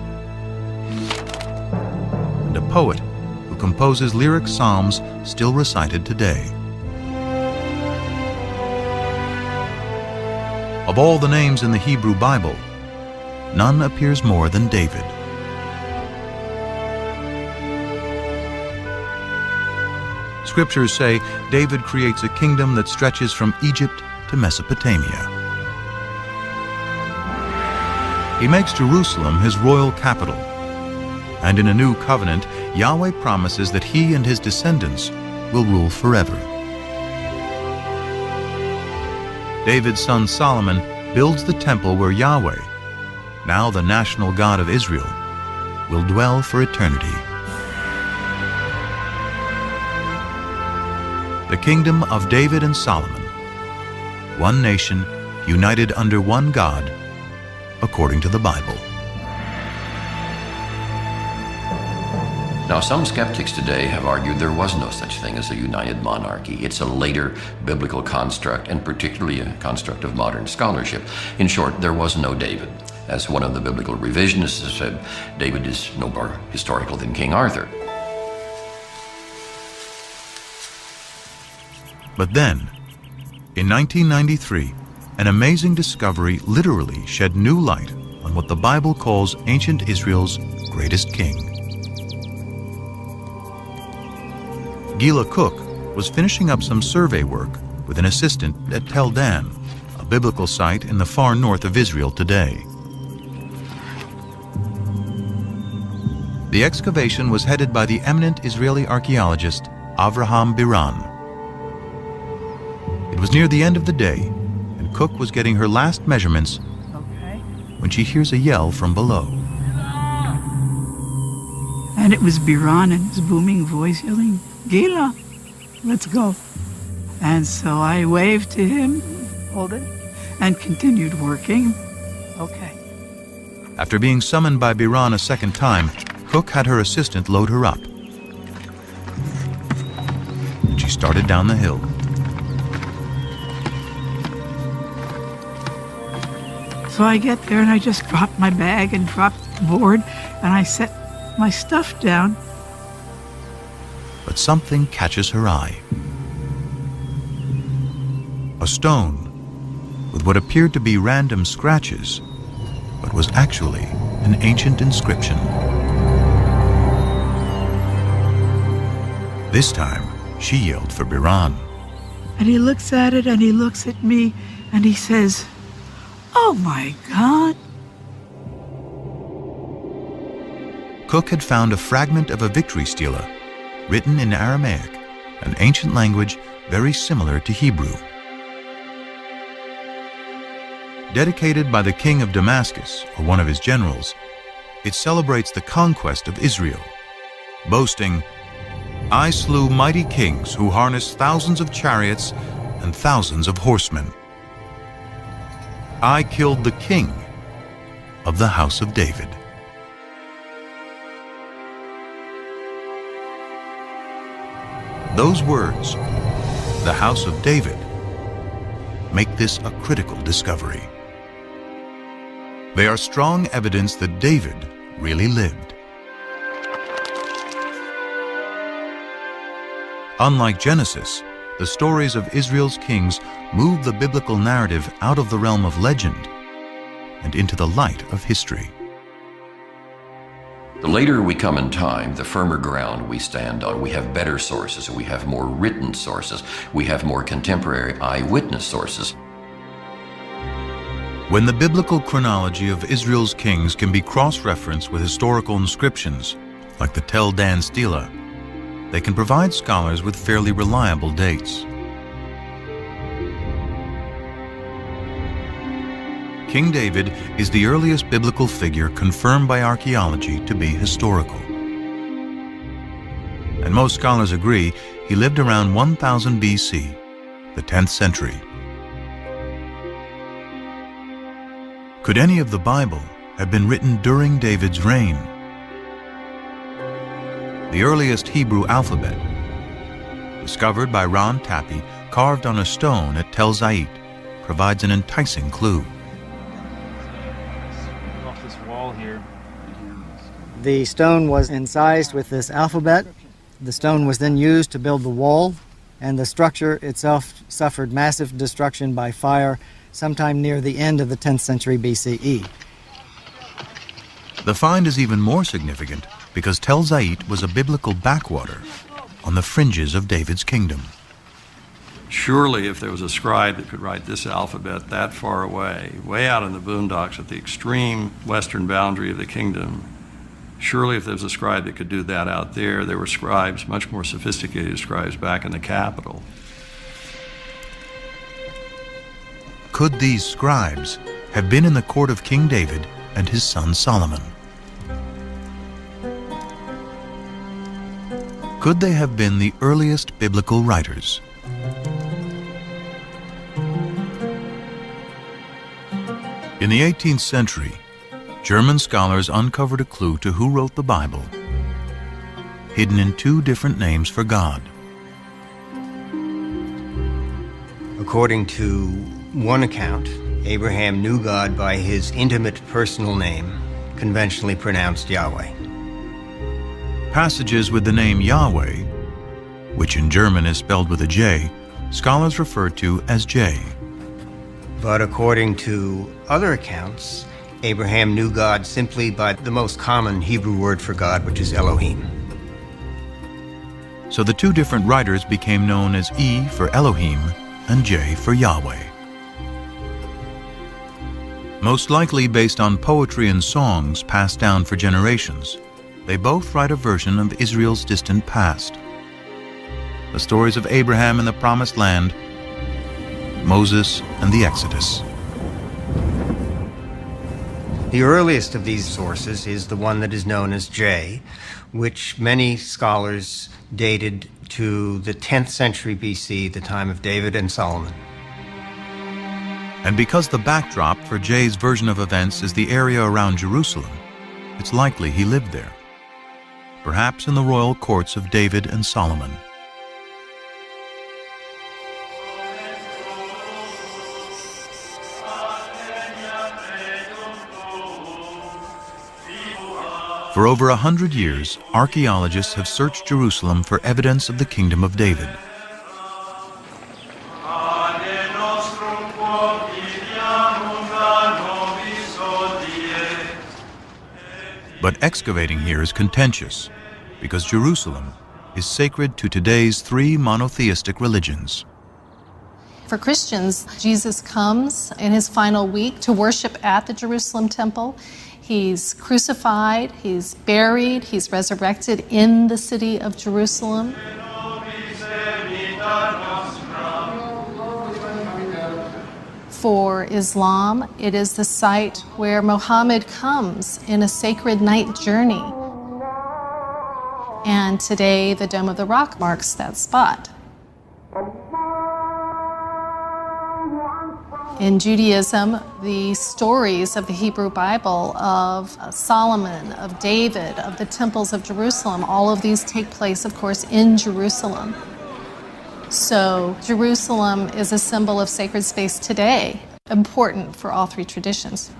and a poet who composes lyric psalms still recited today. Of all the names in the Hebrew Bible, none appears more than David. Scriptures say David creates a kingdom that stretches from Egypt to Mesopotamia. He makes Jerusalem his royal capital, and in a new covenant, Yahweh promises that he and his descendants will rule forever. David's son Solomon builds the temple where Yahweh, now the national God of Israel, will dwell for eternity. The kingdom of David and Solomon, one nation united under one God, according to the Bible. Now, some skeptics today have argued there was no such thing as a united monarchy. It's a later biblical construct, and particularly a construct of modern scholarship. In short, there was no David. As one of the biblical revisionists has said, David is no more historical than King Arthur. But then, in 1993, an amazing discovery literally shed new light on what the Bible calls ancient Israel's greatest king. Gila Cook was finishing up some survey work with an assistant at Tel Dan, a biblical site in the far north of Israel today. The excavation was headed by the eminent Israeli archaeologist Avraham Biran. It was near the end of the day, and Cook was getting her last measurements when she hears a yell from below. And it was Biran in his booming voice yelling, "Gila, let's go." And so I waved to him, hold it, and continued working. Okay. After being summoned by Biran a second time, Cook had her assistant load her up. And she started down the hill. So I get there and I just dropped my bag and dropped the board and I set my stuff down. But something catches her eye. A stone with what appeared to be random scratches, but was actually an ancient inscription. This time, she yelled for Biran. And he looks at it and he looks at me and he says, "Oh my God." Cook had found a fragment of a victory stela written in Aramaic, an ancient language very similar to Hebrew. Dedicated by the king of Damascus, or one of his generals, it celebrates the conquest of Israel, boasting, "I slew mighty kings who harnessed thousands of chariots and thousands of horsemen. I killed the king of the house of David." Those words, "the house of David," make this a critical discovery. They are strong evidence that David really lived. Unlike Genesis, the stories of Israel's kings move the biblical narrative out of the realm of legend and into the light of history. The later we come in time, the firmer ground we stand on. We have better sources, we have more written sources, we have more contemporary eyewitness sources. When the biblical chronology of Israel's kings can be cross-referenced with historical inscriptions, like the Tel Dan Stela, they can provide scholars with fairly reliable dates. King David is the earliest biblical figure confirmed by archaeology to be historical. And most scholars agree he lived around 1000 BC, the 10th century. Could any of the Bible have been written during David's reign? The earliest Hebrew alphabet, discovered by Ron Tappy, carved on a stone at Tel Zait, provides an enticing clue. Off this wall here. The stone was incised with this alphabet. The stone was then used to build the wall, and the structure itself suffered massive destruction by fire sometime near the end of the 10th century BCE. The find is even more significant because Tel Zait was a biblical backwater on the fringes of David's kingdom. Surely if there was a scribe that could write this alphabet that far away, way out in the boondocks at the extreme western boundary of the kingdom, surely if there was a scribe that could do that out there, there were scribes, much more sophisticated scribes back in the capital. Could these scribes have been in the court of King David and his son Solomon? Could they have been the earliest biblical writers? In the 18th century, German scholars uncovered a clue to who wrote the Bible, hidden in two different names for God. According to one account, Abraham knew God by his intimate personal name, conventionally pronounced Yahweh. Passages with the name Yahweh, which in German is spelled with a J, scholars refer to as J. But according to other accounts, Abraham knew God simply by the most common Hebrew word for God, which is Elohim. So the two different writers became known as E for Elohim and J for Yahweh. Most likely based on poetry and songs passed down for generations, they both write a version of Israel's distant past. The stories of Abraham in the Promised Land, Moses and the Exodus. The earliest of these sources is the one that is known as J, which many scholars dated to the 10th century BC, the time of David and Solomon. And because the backdrop for J's version of events is the area around Jerusalem, it's likely he lived there, perhaps in the royal courts of David and Solomon. For over 100 years, archaeologists have searched Jerusalem for evidence of the kingdom of David. But excavating here is contentious because Jerusalem is sacred to today's three monotheistic religions. For Christians, Jesus comes in his final week to worship at the Jerusalem temple. He's crucified, he's buried, he's resurrected in the city of Jerusalem. For Islam, it is the site where Muhammad comes in a sacred night journey. And today, the Dome of the Rock marks that spot. In Judaism, the stories of the Hebrew Bible of Solomon, of David, of the temples of Jerusalem, all of these take place, of course, in Jerusalem. So Jerusalem is a symbol of sacred space today, important for all three traditions.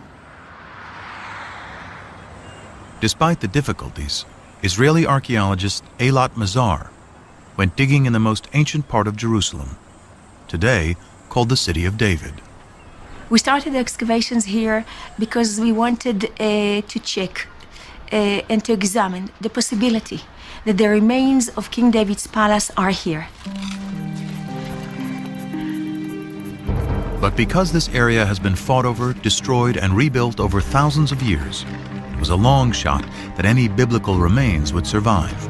Despite the difficulties, Israeli archaeologist Eilat Mazar went digging in the most ancient part of Jerusalem, today called the City of David. We started the excavations here because we wanted to check and to examine the possibility that the remains of King David's palace are here. But because this area has been fought over, destroyed, and rebuilt over thousands of years, it was a long shot that any biblical remains would survive.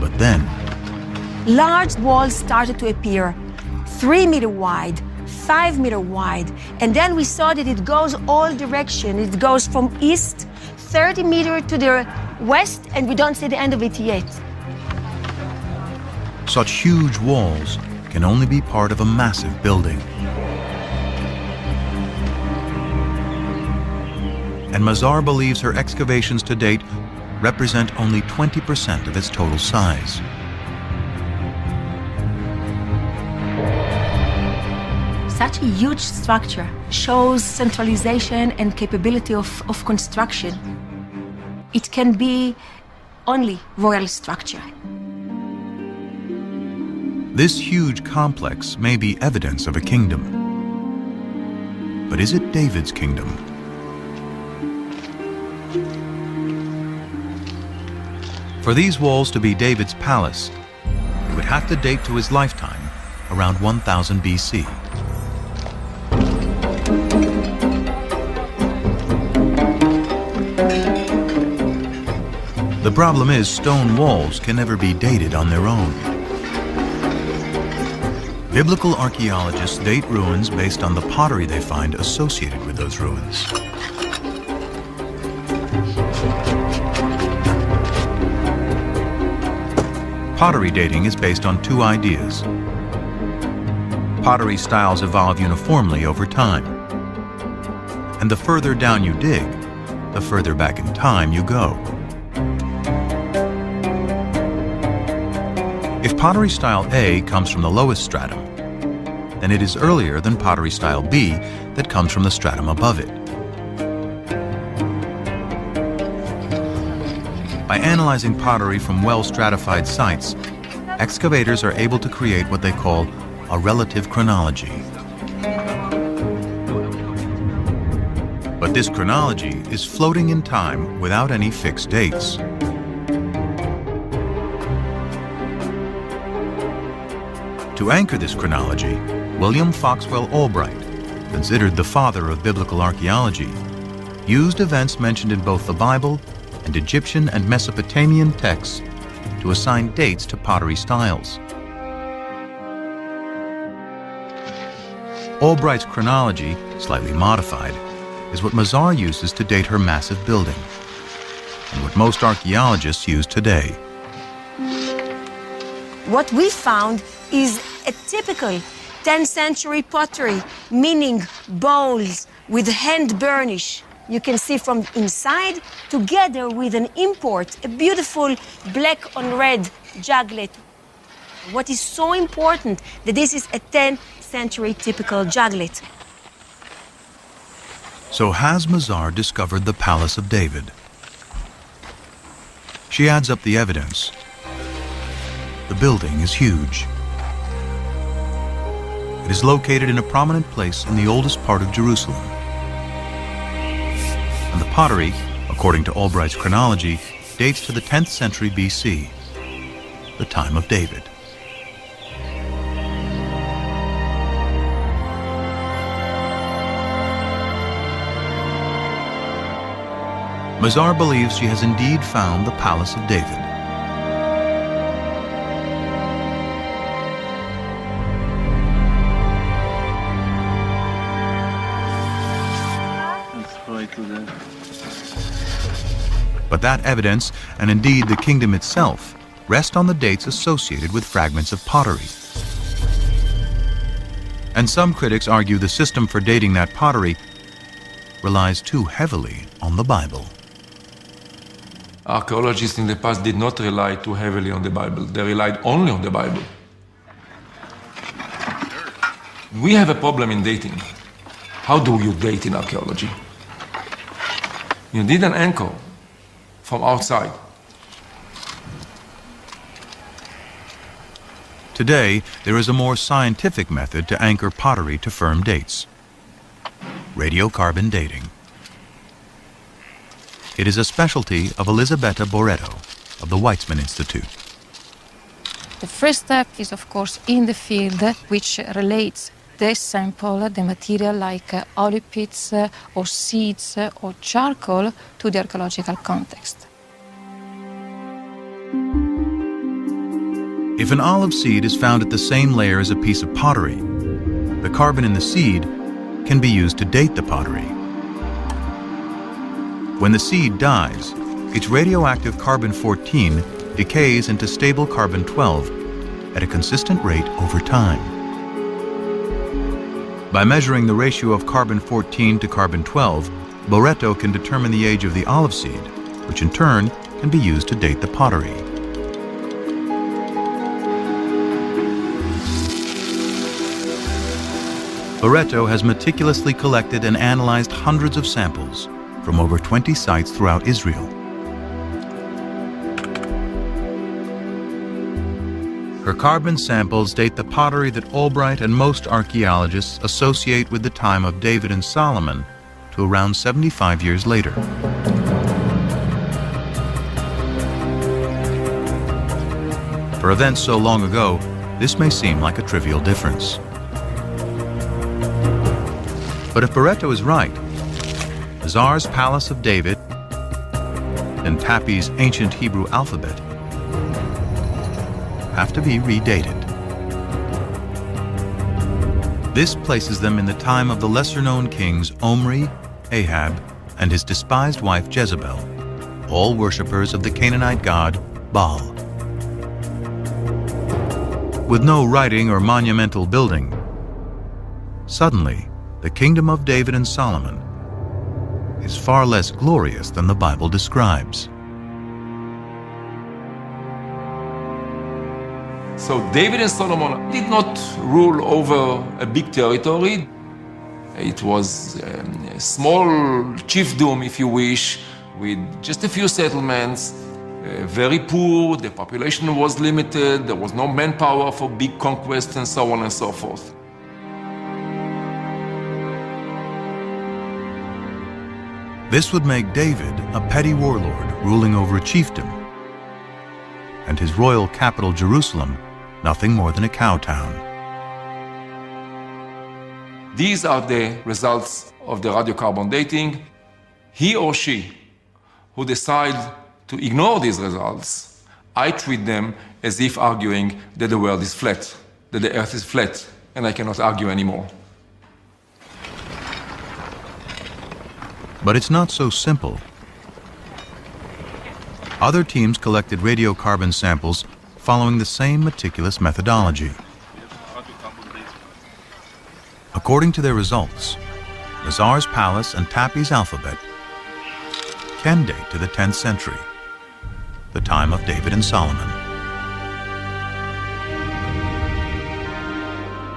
But then, large walls started to appear, 3 meter wide, 5 meter wide, and then we saw that it goes all direction. It goes from east, 30 meters to the west, and we don't see the end of it yet. such huge walls can only be part of a massive building. And Mazar believes her excavations to date represent only 20% of its total size. Such a huge structure shows centralization and capability of construction. It can be only royal structure. This huge complex may be evidence of a kingdom. But is it David's kingdom? For these walls to be David's palace, it would have to date to his lifetime, around 1000 BC. The problem is stone walls can never be dated on their own. Biblical archaeologists date ruins based on the pottery they find associated with those ruins. Pottery dating is based on two ideas. Pottery styles evolve uniformly over time. And the further down you dig, the further back in time you go. If pottery style A comes from the lowest stratum, then it is earlier than pottery style B that comes from the stratum above it. By analyzing pottery from well-stratified sites, excavators are able to create what they call a relative chronology. But this chronology is floating in time without any fixed dates. To anchor this chronology, William Foxwell Albright, considered the father of biblical archaeology, used events mentioned in both the Bible and Egyptian and Mesopotamian texts to assign dates to pottery styles. Albright's chronology, slightly modified, is what Mazar uses to date her massive building, and what most archaeologists use today. What we found is a typical 10th century pottery, meaning bowls with hand burnish. You can see from inside, together with an import, a beautiful black on red juglet. What is so important that this is a 10th century typical juglet. So has Mazar discovered the Palace of David? She adds up the evidence. The building is huge. It is located in a prominent place in the oldest part of Jerusalem. And the pottery, according to Albright's chronology, dates to the 10th century BC, the time of David. Mazar believes she has indeed found the Palace of David. But that evidence, and indeed the kingdom itself, rest on the dates associated with fragments of pottery. And some critics argue the system for dating that pottery relies too heavily on the Bible. Archaeologists in the past did not rely too heavily on the Bible. They relied only on the Bible. We have a problem in dating. How do you date in archaeology? You need an anchor from outside. Today, there is a more scientific method to anchor pottery to firm dates: radiocarbon dating. It is a specialty of Elisabetta Boretto of the Weizmann Institute. The first step is, of course, in the field, which relates the sample, the material like olive pits or seeds or charcoal to the archaeological context. If an olive seed is found at the same layer as a piece of pottery, the carbon in the seed can be used to date the pottery. When the seed dies, its radioactive carbon-14 decays into stable carbon-12 at a consistent rate over time. By measuring the ratio of carbon-14 to carbon-12, Boretto can determine the age of the olive seed, which in turn can be used to date the pottery. Boretto has meticulously collected and analyzed hundreds of samples from over 20 sites throughout Israel. Her carbon samples date the pottery that Albright and most archaeologists associate with the time of David and Solomon to around 75 years later. For events so long ago, this may seem like a trivial difference. But if Boretto is right, Mazar's Palace of David and Tappy's ancient Hebrew alphabet have to be redated. This places them in the time of the lesser-known kings Omri, Ahab, and his despised wife Jezebel, all worshippers of the Canaanite god Baal. With no writing or monumental building, suddenly the kingdom of David and Solomon is far less glorious than the Bible describes. So David and Solomon did not rule over a big territory. It was a small chiefdom, if you wish, with just a few settlements, very poor, the population was limited, there was no manpower for big conquests and so on and so forth. This would make David a petty warlord ruling over a chiefdom, and his royal capital Jerusalem nothing more than a cow town. These are the results of the radiocarbon dating. He or she who decide to ignore these results, I treat them as if arguing that the world is flat, that the earth is flat, and I cannot argue anymore. But it's not so simple. Other teams collected radiocarbon samples following the same meticulous methodology. According to their results, Mazar's palace and Tappy's alphabet can date to the 10th century, the time of David and Solomon.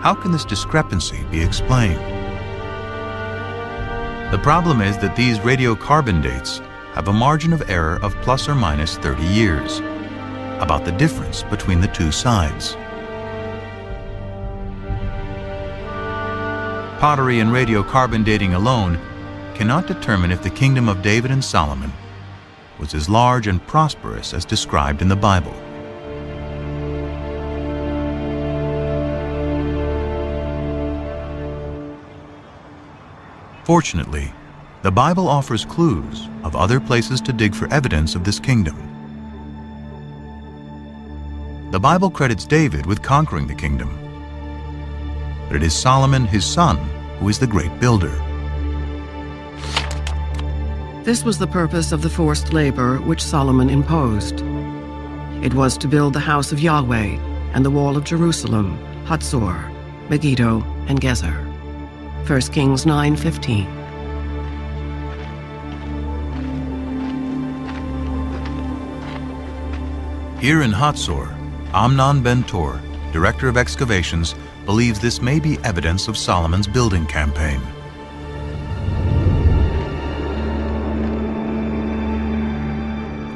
How can this discrepancy be explained? The problem is that these radiocarbon dates have a margin of error of plus or minus 30 years, about the difference between the two sides. Pottery and radiocarbon dating alone cannot determine if the kingdom of David and Solomon was as large and prosperous as described in the Bible. Fortunately, The Bible offers clues of other places to dig for evidence of this kingdom. The Bible credits David with conquering the kingdom, but it is Solomon, his son, who is the great builder. This was the purpose of the forced labor which Solomon imposed. It was to build the house of Yahweh and the wall of Jerusalem, Hatzor, Megiddo, and Gezer. 1 Kings 9:15. Here in Hatzor, Amnon ben Tor, director of excavations, believes this may be evidence of Solomon's building campaign.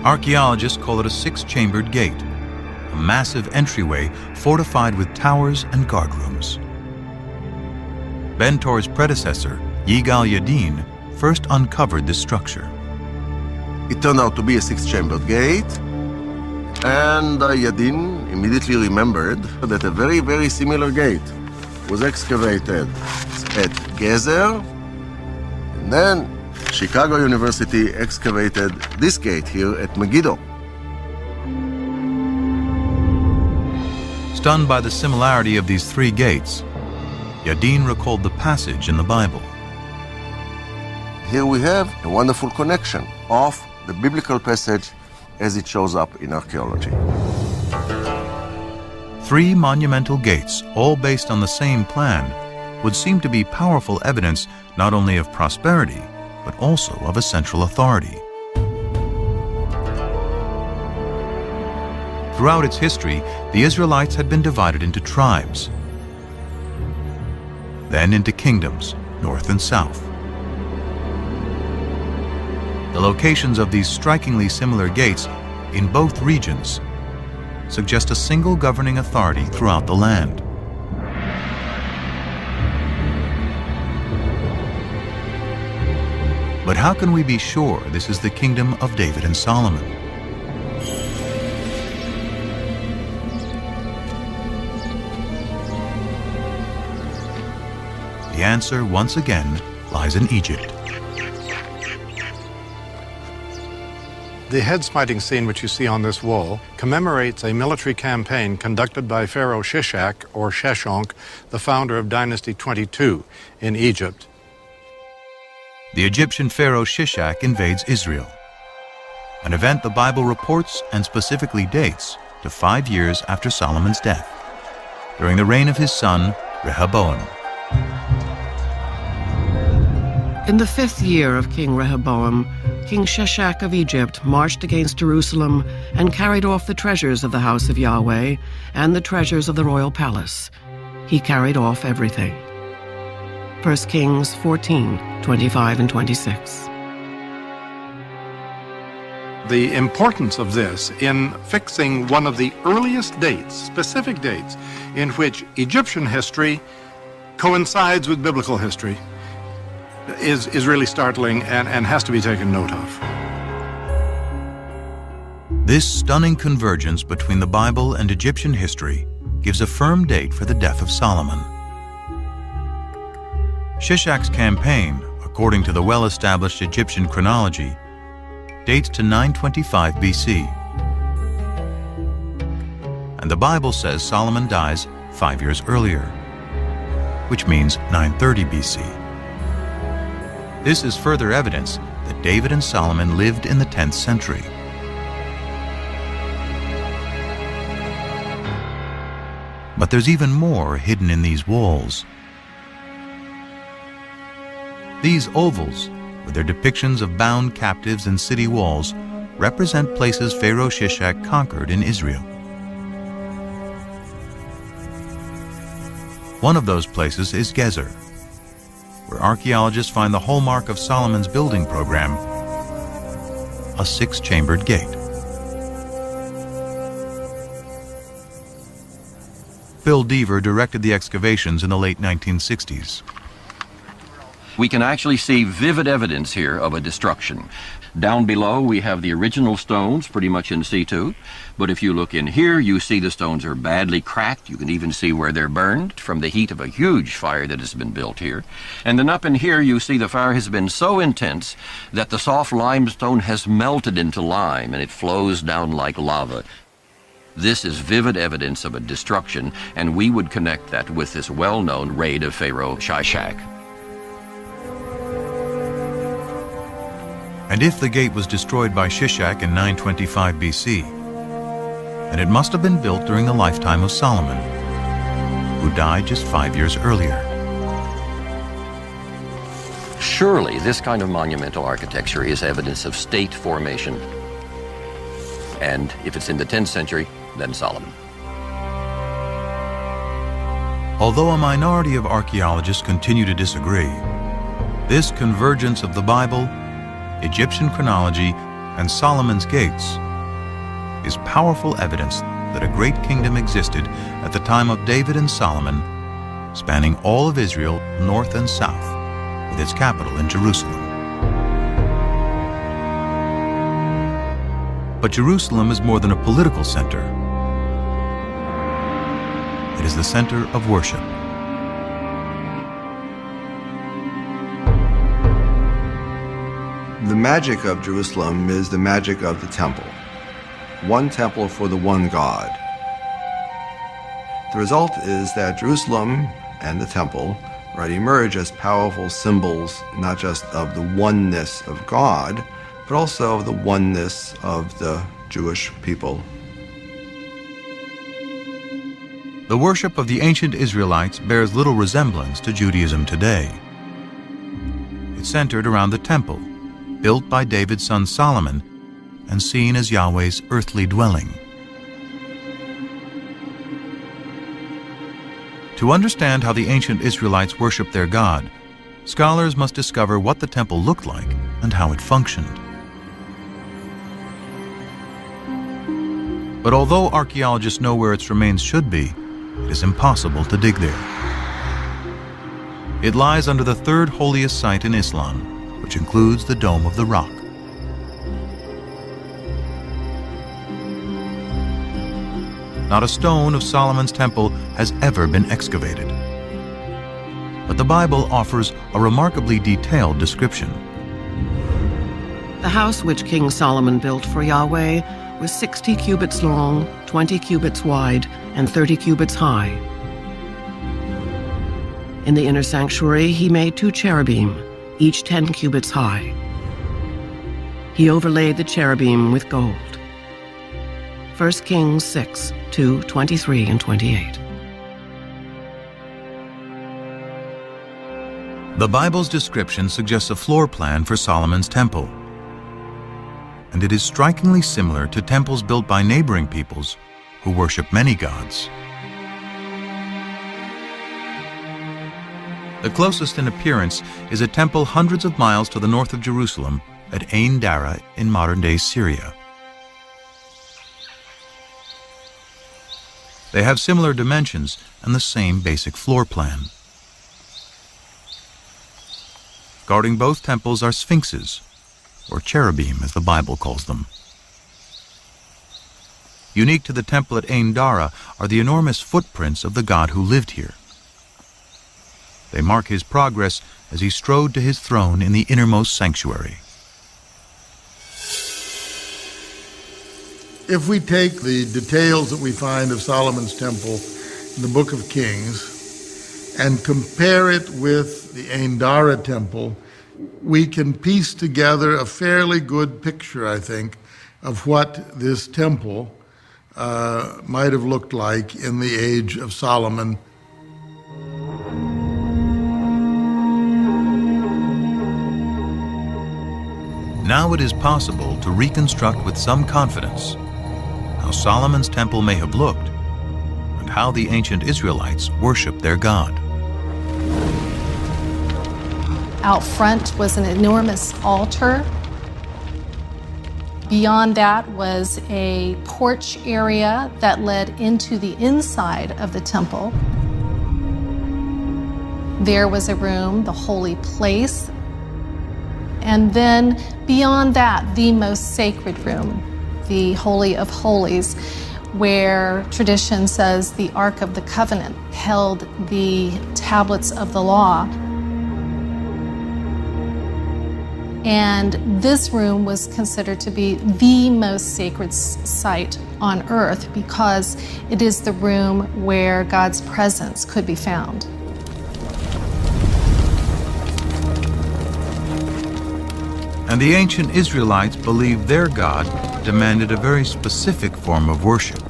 Archaeologists call it a six-chambered gate, a massive entryway fortified with towers and guardrooms. Ben Tor's predecessor, Yigal Yadin, first uncovered this structure. It turned out to be a six-chambered gate, and Yadin immediately remembered that a very, very similar gate was excavated at Gezer, and then Chicago University excavated this gate here at Megiddo. Stunned by the similarity of these three gates, Yadin recalled the passage in the Bible. Here we have a wonderful connection of the biblical passage as it shows up in archaeology. Three monumental gates, all based on the same plan, would seem to be powerful evidence not only of prosperity, but also of a central authority. Throughout its history, the Israelites had been divided into tribes, then into kingdoms, north and south. The locations of these strikingly similar gates in both regions suggest a single governing authority throughout the land. But how can we be sure this is the kingdom of David and Solomon? The answer, once again, lies in Egypt. The head-smiting scene which you see on this wall commemorates a military campaign conducted by Pharaoh Shishak, or Sheshonq, the founder of Dynasty 22 in Egypt. The Egyptian pharaoh Shishak invades Israel, an event the Bible reports and specifically dates to 5 years after Solomon's death, during the reign of his son Rehoboam. In the 5th year of King Rehoboam, King Shishak of Egypt marched against Jerusalem and carried off the treasures of the house of Yahweh and the treasures of the royal palace. He carried off everything. 1 Kings 14:25 and 26. The importance of this in fixing one of the earliest dates, specific dates, in which Egyptian history coincides with biblical history is really startling and has to be taken note of. This stunning convergence between the Bible and Egyptian history gives a firm date for the death of Solomon. Shishak's campaign, according to the well-established Egyptian chronology, dates to 925 BC. And the Bible says Solomon dies 5 years earlier, which means 930 BC. This is further evidence that David and Solomon lived in the 10th century. But there's even more hidden in these walls. These ovals, with their depictions of bound captives and city walls, represent places Pharaoh Shishak conquered in Israel. One of those places is Gezer, where archaeologists find the hallmark of Solomon's building program, a 6-chambered gate. Bill Deaver directed the excavations in the late 1960s. We can actually see vivid evidence here of a destruction. Down below, we have the original stones, pretty much in situ. But if you look in here, you see the stones are badly cracked. You can even see where they're burned from the heat of a huge fire that has been built here. And then up in here, you see the fire has been so intense that the soft limestone has melted into lime, and it flows down like lava. This is vivid evidence of a destruction, and we would connect that with this well-known raid of Pharaoh Shishak. And if the gate was destroyed by Shishak in 925 BC, then it must have been built during the lifetime of Solomon, who died just 5 years earlier. Surely this kind of monumental architecture is evidence of state formation. And if it's in the 10th century, then Solomon. Although a minority of archaeologists continue to disagree, this convergence of the Bible, Egyptian chronology, and Solomon's gates is powerful evidence that a great kingdom existed at the time of David and Solomon, spanning all of Israel, north and south, with its capital in Jerusalem. But Jerusalem is more than a political center. It is the center of worship. The magic of Jerusalem is the magic of the temple. One temple for the one God. The result is that Jerusalem and the temple emerge as powerful symbols not just of the oneness of God, but also of the oneness of the Jewish people. The worship of the ancient Israelites bears little resemblance to Judaism today. It centered around the temple, built by David's son Solomon, and seen as Yahweh's earthly dwelling. To understand how the ancient Israelites worshiped their God, scholars must discover what the temple looked like and how it functioned. But although archaeologists know where its remains should be, it is impossible to dig there. It lies under the third holiest site in Islam, which includes the Dome of the Rock. Not a stone of Solomon's temple has ever been excavated. But the Bible offers a remarkably detailed description. The house which King Solomon built for Yahweh was 60 cubits long, 20 cubits wide, and 30 cubits high. In the inner sanctuary, he made 2 cherubim, each 10 cubits high. He overlaid the cherubim with gold. 1 Kings 6, 2, 23 and 28. The Bible's description suggests a floor plan for Solomon's temple, and it is strikingly similar to temples built by neighboring peoples who worship many gods. The closest in appearance is a temple hundreds of miles to the north of Jerusalem at Ain Dara in modern-day Syria. They have similar dimensions and the same basic floor plan. Guarding both temples are sphinxes, or cherubim as the Bible calls them. Unique to the temple at Ain Dara are the enormous footprints of the God who lived here. They mark his progress as he strode to his throne in the innermost sanctuary. If we take the details that we find of Solomon's temple in the Book of Kings and compare it with the Ain Dara temple, we can piece together a fairly good picture, I think, of what this temple might have looked like in the age of Solomon. Now it is possible to reconstruct with some confidence how Solomon's temple may have looked and how the ancient Israelites worshiped their God. Out front was an enormous altar. Beyond that was a porch area that led into the inside of the temple. There was a room, the holy place, And then beyond that, the most sacred room, the Holy of Holies, where tradition says the Ark of the Covenant held the tablets of the law. And this room was considered to be the most sacred site on earth because it is the room where God's presence could be found. And the ancient Israelites believed their God demanded a very specific form of worship.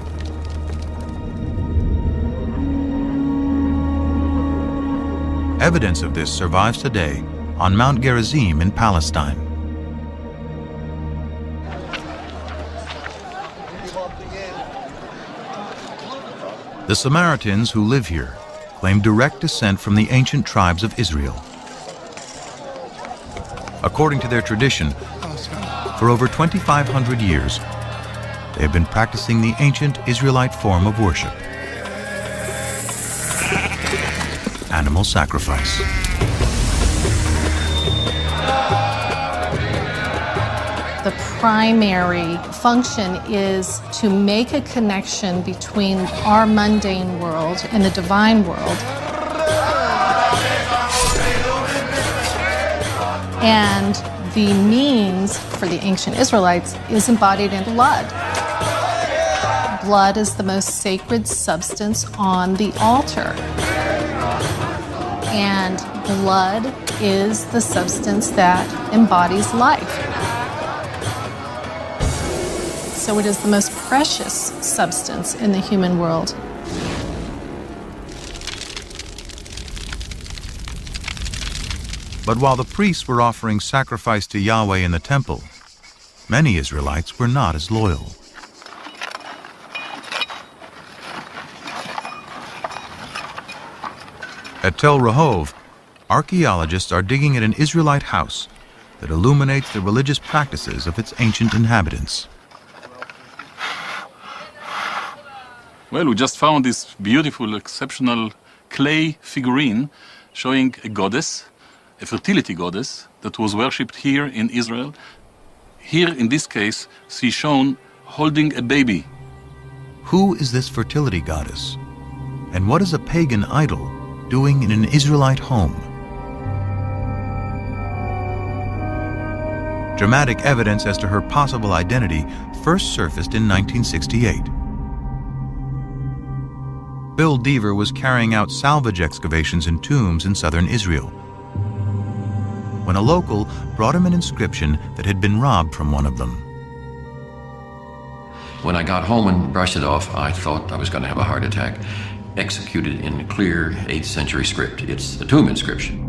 Evidence of this survives today on Mount Gerizim in Palestine. The Samaritans who live here claim direct descent from the ancient tribes of Israel. According to their tradition, for over 2,500 years, they have been practicing the ancient Israelite form of worship: animal sacrifice. The primary function is to make a connection between our mundane world and the divine world. And the means for the ancient Israelites is embodied in blood. Blood is the most sacred substance on the altar. And blood is the substance that embodies life. So it is the most precious substance in the human world. But while the priests were offering sacrifice to Yahweh in the temple, many Israelites were not as loyal. At Tel Rehov, archaeologists are digging at an Israelite house that illuminates the religious practices of its ancient inhabitants. Well, we just found this beautiful, exceptional clay figurine showing a goddess, a fertility goddess, that was worshipped here in Israel. Here, in this case, she's shown holding a baby. Who is this fertility goddess? And what is a pagan idol doing in an Israelite home? Dramatic evidence as to her possible identity first surfaced in 1968. Bill Deaver was carrying out salvage excavations in tombs in southern Israel when a local brought him an inscription that had been robbed from one of them. When I got home and brushed it off, I thought I was going to have a heart attack. Executed in clear 8th century script. It's a tomb inscription.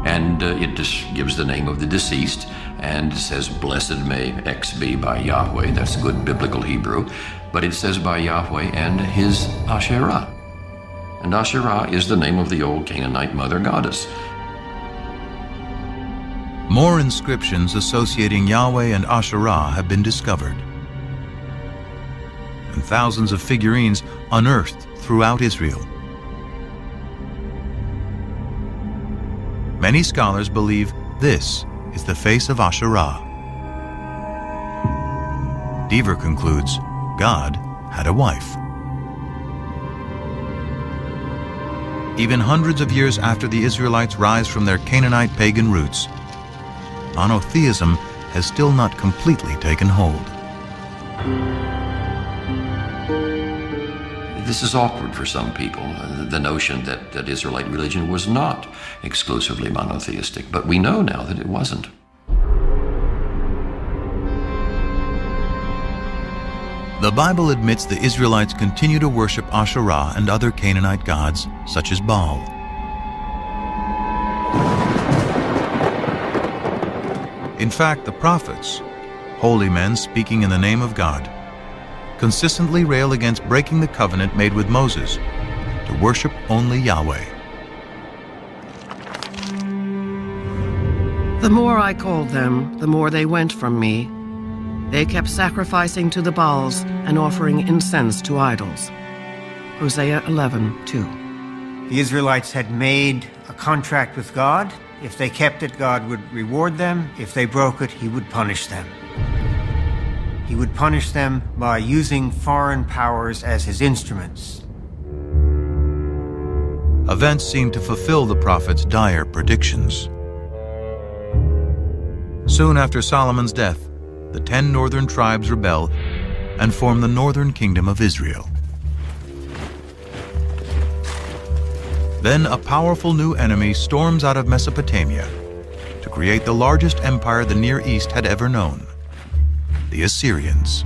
And it just gives the name of the deceased and says, "Blessed may X be by Yahweh." That's good biblical Hebrew. But it says by Yahweh and his Asherah. And Asherah is the name of the old Canaanite mother goddess. More inscriptions associating Yahweh and Asherah have been discovered, and thousands of figurines unearthed throughout Israel. Many scholars believe this is the face of Asherah. Deaver concludes God had a wife. Even hundreds of years after the Israelites rise from their Canaanite pagan roots, monotheism has still not completely taken hold. This is awkward for some people, the notion that Israelite religion was not exclusively monotheistic, but we know now that it wasn't. The Bible admits the Israelites continue to worship Asherah and other Canaanite gods, such as Baal. In fact, the prophets, holy men speaking in the name of God, consistently rail against breaking the covenant made with Moses to worship only Yahweh. The more I called them, the more they went from me. They kept sacrificing to the Baals and offering incense to idols. Hosea 11:2. The Israelites had made a contract with God, If they kept it, God would reward them. If they broke it, he would punish them. He would punish them by using foreign powers as his instruments. Events seemed to fulfill the prophet's dire predictions. Soon after Solomon's death, the 10 northern tribes rebel and form the northern kingdom of Israel. Then a powerful new enemy storms out of Mesopotamia to create the largest empire the Near East had ever known, the Assyrians.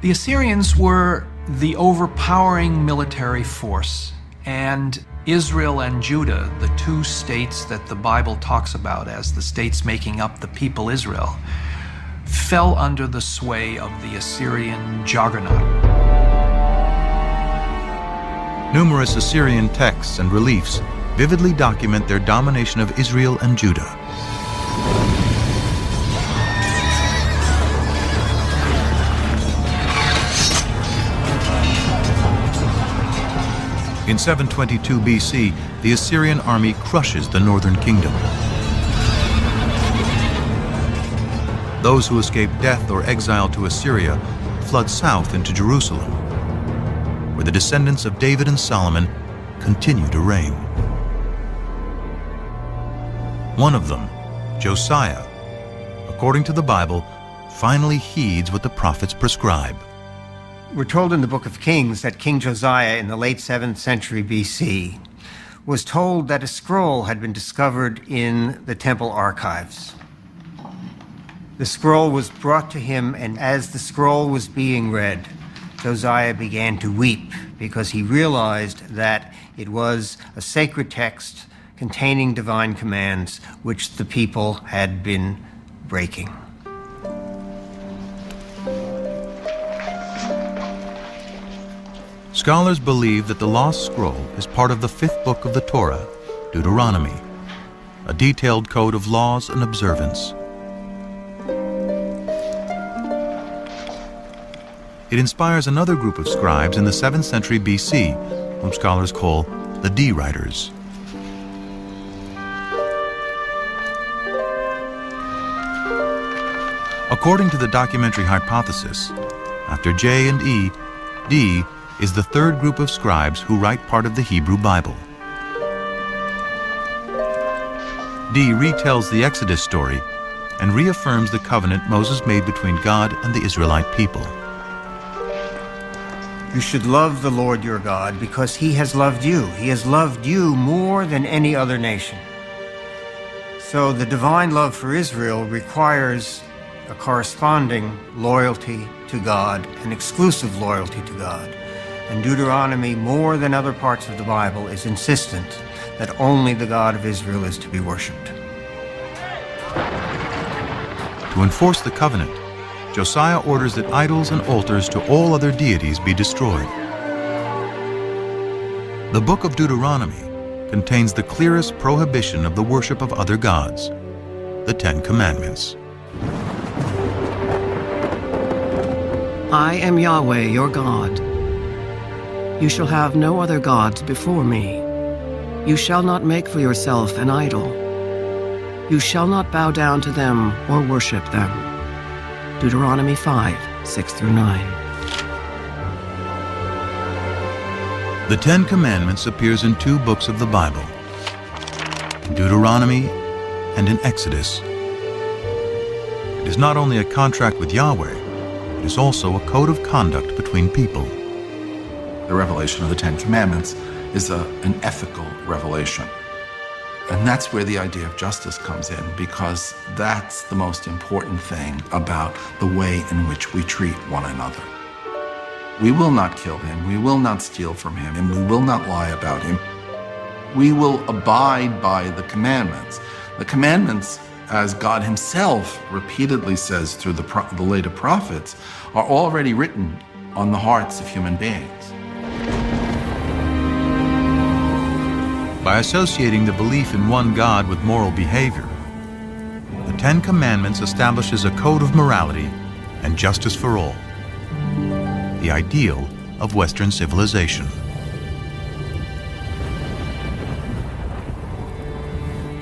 The Assyrians were the overpowering military force, and Israel and Judah, the two states that the Bible talks about as the states making up the people Israel, fell under the sway of the Assyrian juggernaut. Numerous Assyrian texts and reliefs vividly document their domination of Israel and Judah. In 722 BC, the Assyrian army crushes the northern kingdom. Those who escape death or exile to Assyria flood south into Jerusalem, where the descendants of David and Solomon continue to reign. One of them, Josiah, according to the Bible, finally heeds what the prophets prescribe. We're told in the book of Kings that King Josiah in the late 7th century BC was told that a scroll had been discovered in the temple archives. The scroll was brought to him, and as the scroll was being read, Josiah began to weep because he realized that it was a sacred text containing divine commands which the people had been breaking. Scholars believe that the lost scroll is part of the 5th book of the Torah, Deuteronomy, a detailed code of laws and observance. It inspires another group of scribes in the 7th century BC, whom scholars call the D-writers. According to the documentary hypothesis, after J and E, D is the third group of scribes who write part of the Hebrew Bible. D retells the Exodus story and reaffirms the covenant Moses made between God and the Israelite people. You should love the Lord your God because he has loved you. He has loved you more than any other nation. So the divine love for Israel requires a corresponding loyalty to God, an exclusive loyalty to God. And Deuteronomy, more than other parts of the Bible, is insistent that only the God of Israel is to be worshipped. To enforce the covenant, Josiah orders that idols and altars to all other deities be destroyed. The book of Deuteronomy contains the clearest prohibition of the worship of other gods, the 10 Commandments. I am Yahweh, your God. You shall have no other gods before me. You shall not make for yourself an idol. You shall not bow down to them or worship them. Deuteronomy 5:6-9. The 10 Commandments appears in 2 books of the Bible, in Deuteronomy and in Exodus. It is not only a contract with Yahweh, it is also a code of conduct between people. The revelation of the 10 Commandments is an ethical revelation. And that's where the idea of justice comes in, because that's the most important thing about the way in which we treat one another. We will not kill him, we will not steal from him, and we will not lie about him. We will abide by the commandments. The commandments, as God himself repeatedly says through the later prophets, are already written on the hearts of human beings. By associating the belief in one God with moral behavior, the 10 Commandments establishes a code of morality and justice for all, the ideal of Western civilization.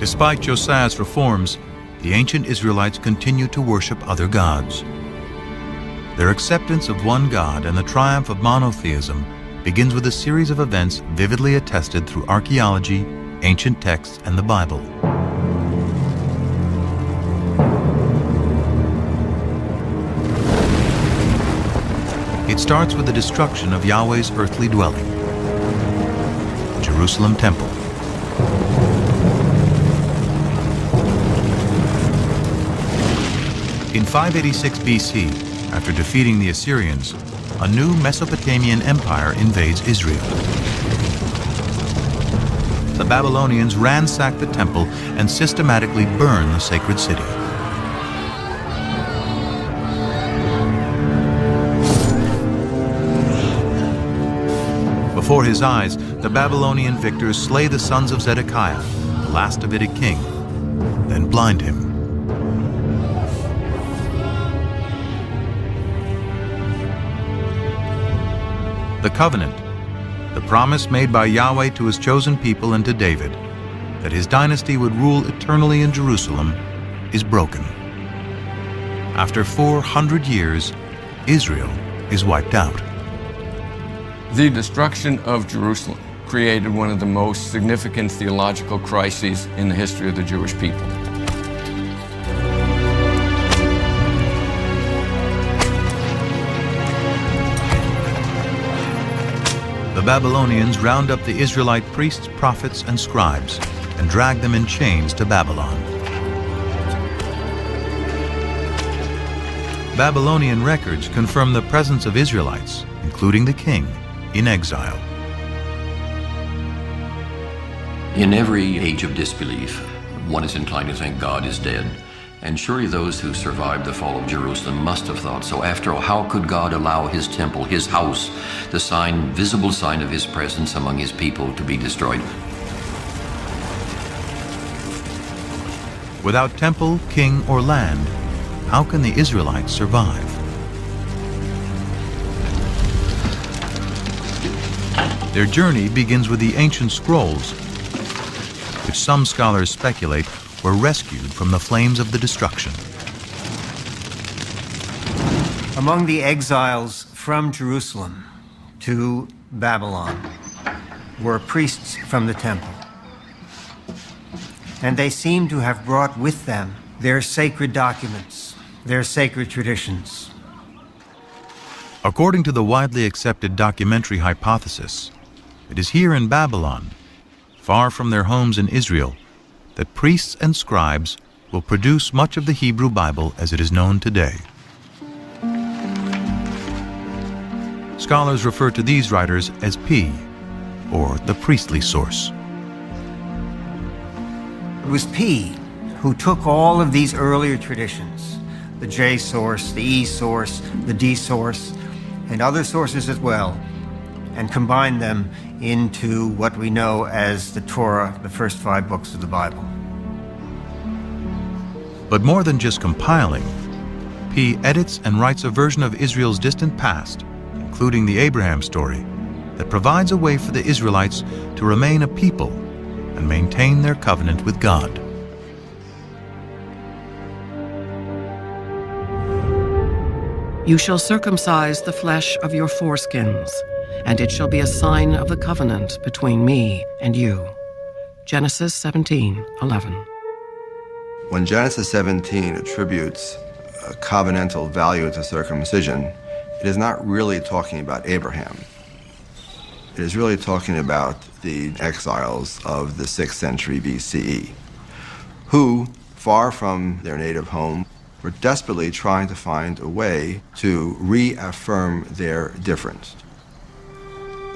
Despite Josiah's reforms, the ancient Israelites continued to worship other gods. Their acceptance of one God and the triumph of monotheism begins with a series of events vividly attested through archaeology, ancient texts, and the Bible. It starts with the destruction of Yahweh's earthly dwelling, the Jerusalem temple. In 586 BC, after defeating the Assyrians, a new Mesopotamian empire invades Israel. The Babylonians ransack the temple and systematically burn the sacred city. Before his eyes, the Babylonian victors slay the sons of Zedekiah, the last Davidic king, then blind him. The covenant, the promise made by Yahweh to his chosen people and to David, that his dynasty would rule eternally in Jerusalem, is broken. After 400 years, Israel is wiped out. The destruction of Jerusalem created one of the most significant theological crises in the history of the Jewish people. The Babylonians round up the Israelite priests, prophets, and scribes and drag them in chains to Babylon. Babylonian records confirm the presence of Israelites, including the king, in exile. In every age of disbelief, one is inclined to think God is dead. And surely those who survived the fall of Jerusalem must have thought so. After all, how could God allow his temple, his house, the visible sign of his presence among his people, to be destroyed? Without temple, king, or land, how can the Israelites survive? Their journey begins with the ancient scrolls, which some scholars speculate were rescued from the flames of the destruction. Among the exiles from Jerusalem to Babylon were priests from the temple. And they seem to have brought with them their sacred documents, their sacred traditions. According to the widely accepted documentary hypothesis, it is here in Babylon, far from their homes in Israel, that priests and scribes will produce much of the Hebrew Bible as it is known today. Scholars refer to these writers as P, or the priestly source. It was P who took all of these earlier traditions, the J source, the E source, the D source, and other sources as well, and combined them into what we know as the Torah, the first 5 books of the Bible. But more than just compiling, P edits and writes a version of Israel's distant past, including the Abraham story, that provides a way for the Israelites to remain a people and maintain their covenant with God. You shall circumcise the flesh of your foreskins, and it shall be a sign of the covenant between me and you. Genesis 17:11. When Genesis 17 attributes a covenantal value to circumcision, it is not really talking about Abraham. It is really talking about the exiles of the 6th century BCE, who, far from their native home, were desperately trying to find a way to reaffirm their difference.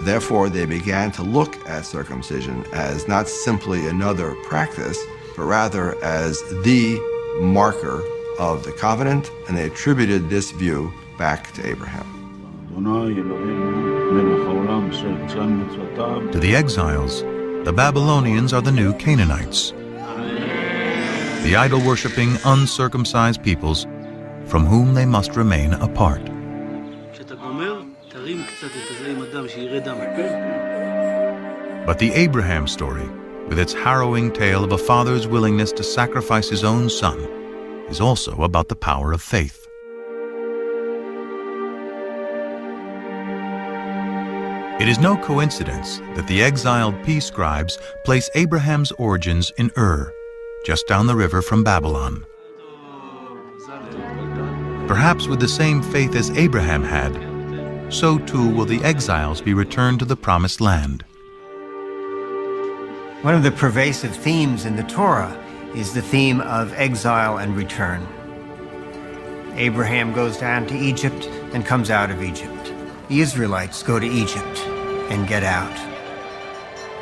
Therefore, they began to look at circumcision as not simply another practice, but rather as the marker of the covenant, and they attributed this view back to Abraham. To the exiles, the Babylonians are the new Canaanites, the idol-worshipping, uncircumcised peoples from whom they must remain apart. But the Abraham story, with its harrowing tale of a father's willingness to sacrifice his own son, is also about the power of faith. It is no coincidence that the exiled P scribes place Abraham's origins in Ur, just down the river from Babylon. Perhaps with the same faith as Abraham had, so too will the exiles be returned to the Promised Land. One of the pervasive themes in the Torah is the theme of exile and return. Abraham goes down to Egypt and comes out of Egypt. The Israelites go to Egypt and get out.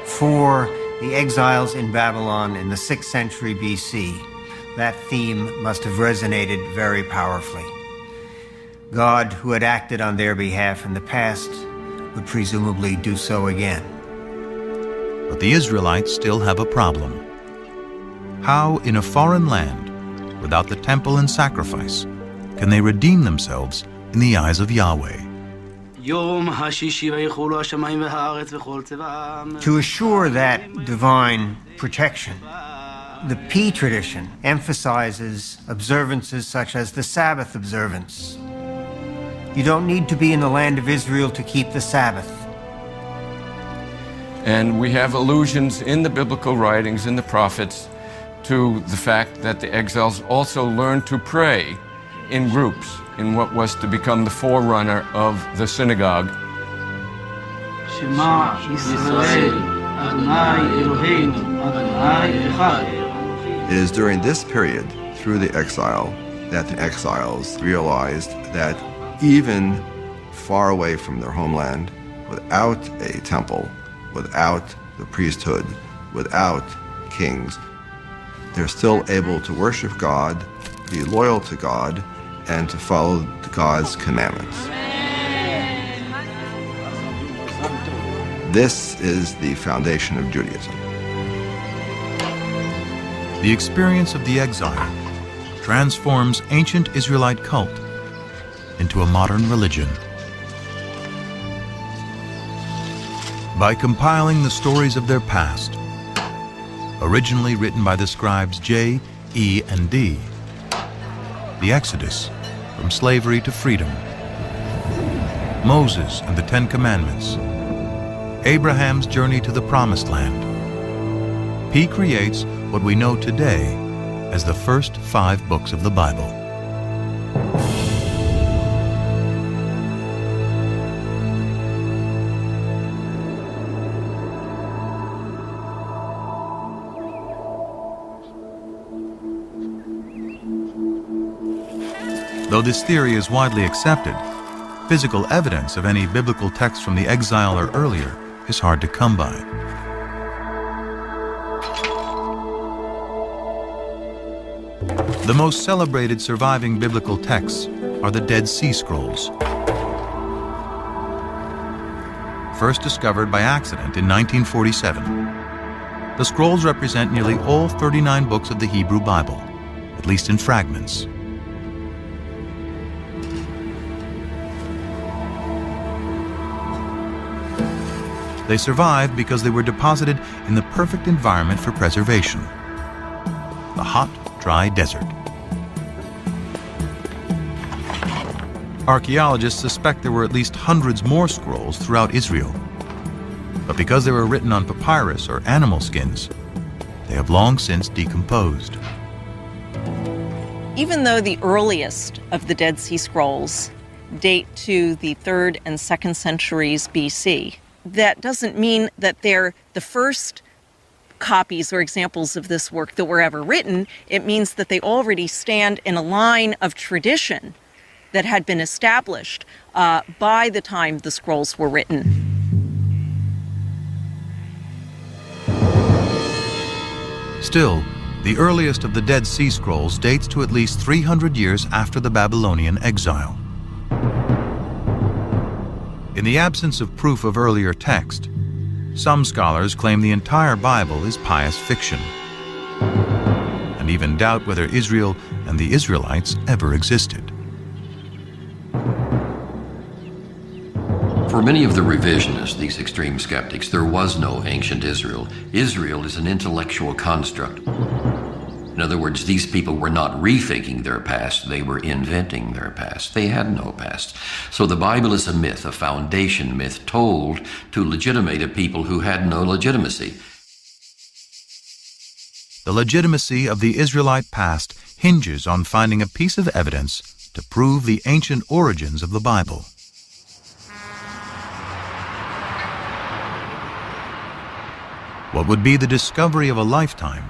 For the exiles in Babylon in the 6th century BC, that theme must have resonated very powerfully. God, who had acted on their behalf in the past, would presumably do so again. But the Israelites still have a problem. How, in a foreign land, without the temple and sacrifice, can they redeem themselves in the eyes of Yahweh? To assure that divine protection, the P tradition emphasizes observances such as the Sabbath observance. You don't need to be in the land of Israel to keep the Sabbath. And we have allusions in the biblical writings, in the prophets, to the fact that the exiles also learned to pray in groups in what was to become the forerunner of the synagogue. Shema Yisrael, Adonai Eloheinu, Adonai Echad. It is during this period, through the exile, that the exiles realized that even far away from their homeland, without a temple, without the priesthood, without kings, they're still able to worship God, be loyal to God, and to follow God's commandments. This is the foundation of Judaism. The experience of the exile transforms ancient Israelite cult into a modern religion. By compiling the stories of their past, originally written by the scribes J, E, and D, the Exodus from slavery to freedom, Moses and the Ten Commandments, Abraham's journey to the Promised Land, P creates what we know today as the first 5 books of the Bible. Though this theory is widely accepted, physical evidence of any biblical text from the exile or earlier is hard to come by. The most celebrated surviving biblical texts are the Dead Sea Scrolls. First discovered by accident in 1947, the scrolls represent nearly all 39 books of the Hebrew Bible, at least in fragments. They survived because they were deposited in the perfect environment for preservation: the hot, dry desert. Archaeologists suspect there were at least hundreds more scrolls throughout Israel. But because they were written on papyrus or animal skins, they have long since decomposed. Even though the earliest of the Dead Sea Scrolls date to the 3rd and 2nd centuries BC, that doesn't mean that they're the first copies or examples of this work that were ever written. It means that they already stand in a line of tradition that had been established by the time the scrolls were written. Still, the earliest of the Dead Sea Scrolls dates to at least 300 years after the Babylonian exile. In the absence of proof of earlier text, some scholars claim the entire Bible is pious fiction, and even doubt whether Israel and the Israelites ever existed. For many of the revisionists, these extreme skeptics, there was no ancient Israel. Israel is an intellectual construct. In other words, these people were not rethinking their past, they were inventing their past. They had no past. So the Bible is a myth, a foundation myth, told to legitimate a people who had no legitimacy. The legitimacy of the Israelite past hinges on finding a piece of evidence to prove the ancient origins of the Bible. What would be the discovery of a lifetime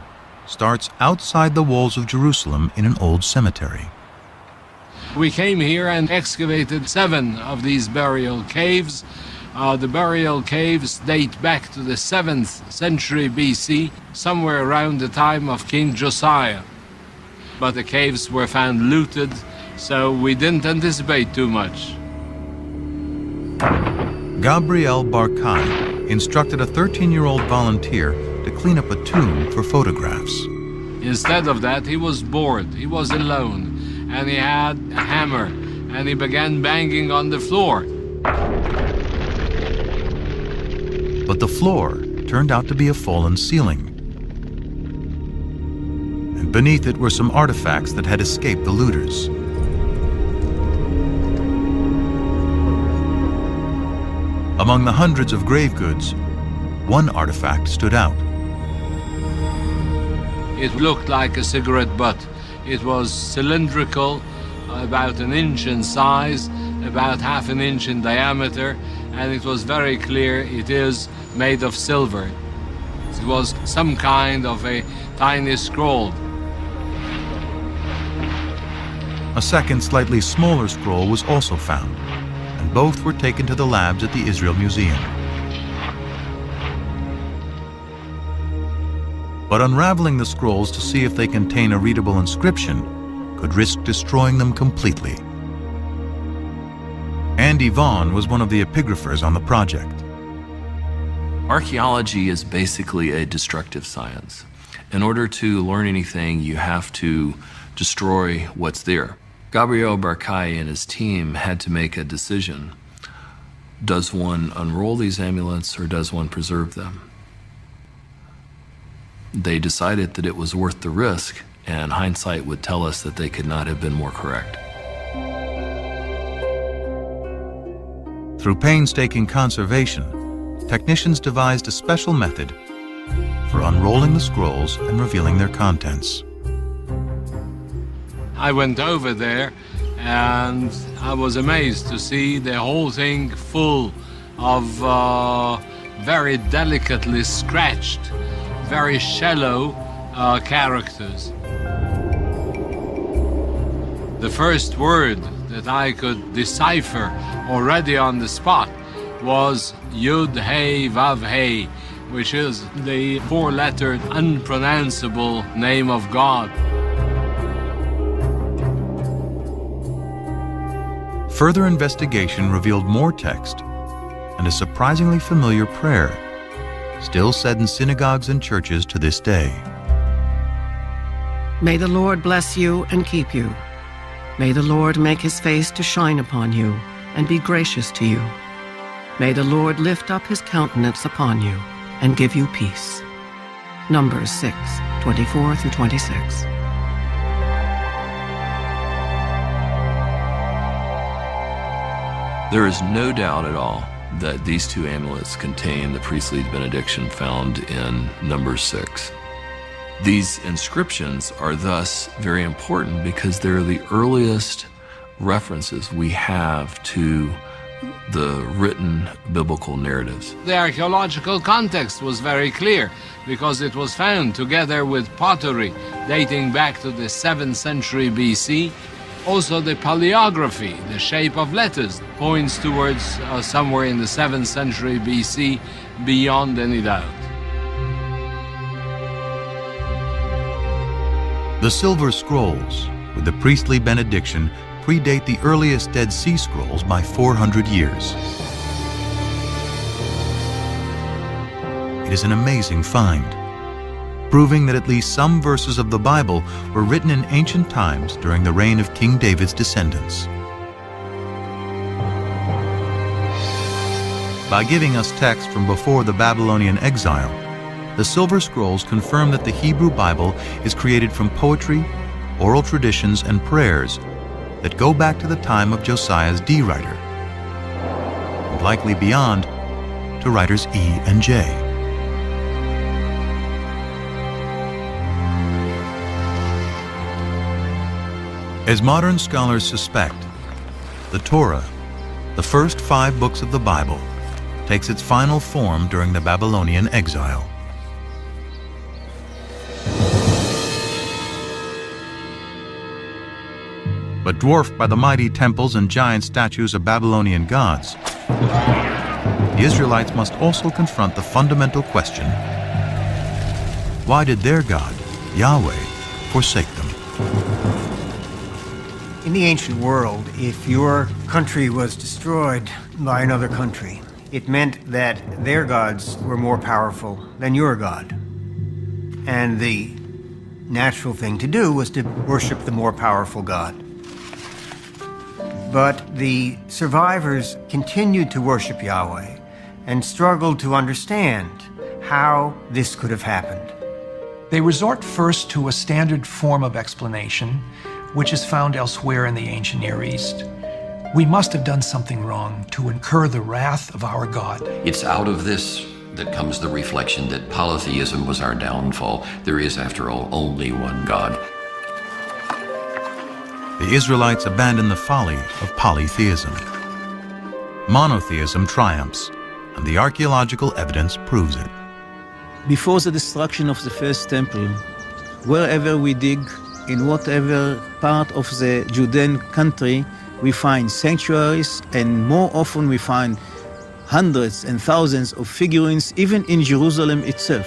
starts outside the walls of Jerusalem in an old cemetery. We came here and excavated 7 of these burial caves. The burial caves date back to the 7th century BC, somewhere around the time of King Josiah. But the caves were found looted, so we didn't anticipate too much. Gabriel Barkai instructed a 13-year-old volunteer to clean up a tomb for photographs. Instead of that, he was bored, he was alone, and he had a hammer, and he began banging on the floor. But the floor turned out to be a fallen ceiling. And beneath it were some artifacts that had escaped the looters. Among the hundreds of grave goods, one artifact stood out. It looked like a cigarette butt. It was cylindrical, about 1 inch in size, about ½ an inch in diameter, and it was very clear it is made of silver. It was some kind of a tiny scroll. A second, slightly smaller scroll was also found, and both were taken to the labs at the Israel Museum. But unraveling the scrolls to see if they contain a readable inscription could risk destroying them completely. Andy Vaughn was one of the epigraphers on the project. Archaeology is basically a destructive science. In order to learn anything, you have to destroy what's there. Gabriel Barkai and his team had to make a decision. Does one unroll these amulets or does one preserve them? They decided that it was worth the risk, and hindsight would tell us that they could not have been more correct. Through painstaking conservation, technicians devised a special method for unrolling the scrolls and revealing their contents. I went over there and I was amazed to see the whole thing full of very delicately scratched, very shallow characters. The first word that I could decipher already on the spot was Yud Hey Vav Hey, which is the 4-lettered unpronounceable name of God. Further investigation revealed more text and a surprisingly familiar prayer, still said in synagogues and churches to this day. May the Lord bless you and keep you. May the Lord make his face to shine upon you and be gracious to you. May the Lord lift up his countenance upon you and give you peace. Numbers 6:24-26. There is no doubt at all that these 2 amulets contain the priestly benediction found in Numbers 6. These inscriptions are thus very important because they're the earliest references we have to the written biblical narratives. The archaeological context was very clear because it was found together with pottery dating back to the 7th century BC. Also the paleography, the shape of letters, points towards somewhere in the 7th century BC beyond any doubt. The silver scrolls, with the priestly benediction, predate the earliest Dead Sea Scrolls by 400 years. It is an amazing find, proving that at least some verses of the Bible were written in ancient times during the reign of King David's descendants. By giving us text from before the Babylonian exile, the Silver Scrolls confirm that the Hebrew Bible is created from poetry, oral traditions, and prayers that go back to the time of Josiah's D writer, and likely beyond to writers E and J. As modern scholars suspect, the Torah, the first 5 books of the Bible, takes its final form during the Babylonian exile. But dwarfed by the mighty temples and giant statues of Babylonian gods, the Israelites must also confront the fundamental question: why did their God, Yahweh, forsake them? In the ancient world, if your country was destroyed by another country, it meant that their gods were more powerful than your God. And the natural thing to do was to worship the more powerful God. But the survivors continued to worship Yahweh and struggled to understand how this could have happened. They resort first to a standard form of explanation, which is found elsewhere in the ancient Near East. We must have done something wrong to incur the wrath of our God. It's out of this that comes the reflection that polytheism was our downfall. There is, after all, only one God. The Israelites abandon the folly of polytheism. Monotheism triumphs, and the archaeological evidence proves it. Before the destruction of the first temple, wherever we dig, in whatever part of the Judean country, we find sanctuaries, and more often we find hundreds and thousands of figurines, even in Jerusalem itself.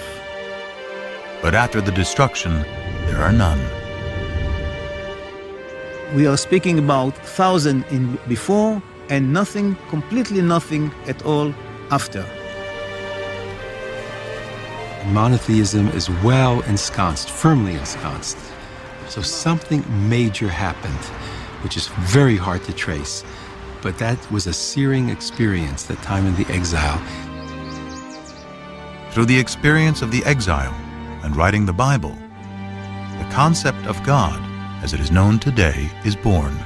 But after the destruction, there are none. We are speaking about thousands in before and nothing, completely nothing at all after. Monotheism is well ensconced, firmly ensconced. So something major happened, which is very hard to trace. But that was a searing experience, that time in the exile. Through the experience of the exile and writing the Bible, the concept of God, as it is known today, is born.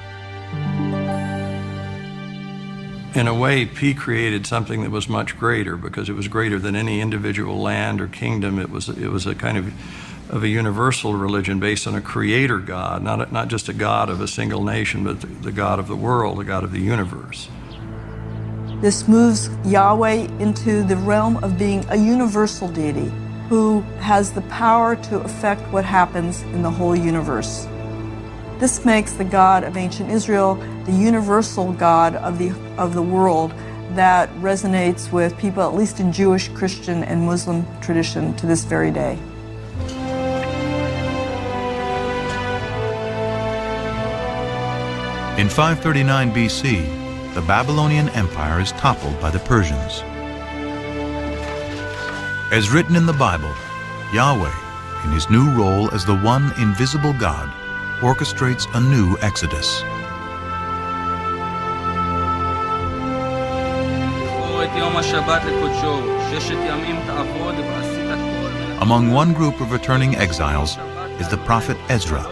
In a way, P created something that was much greater, because it was greater than any individual land or kingdom. It was a kind of a universal religion based on a creator God, not just a God of a single nation, but the God of the world, the God of the universe. This moves Yahweh into the realm of being a universal deity who has the power to affect what happens in the whole universe. This makes the God of ancient Israel the universal God of the world that resonates with people, at least in Jewish, Christian, and Muslim tradition to this very day. In 539 BC, the Babylonian Empire is toppled by the Persians. As written in the Bible, Yahweh, in his new role as the one invisible God, orchestrates a new exodus. Among one group of returning exiles is the prophet Ezra.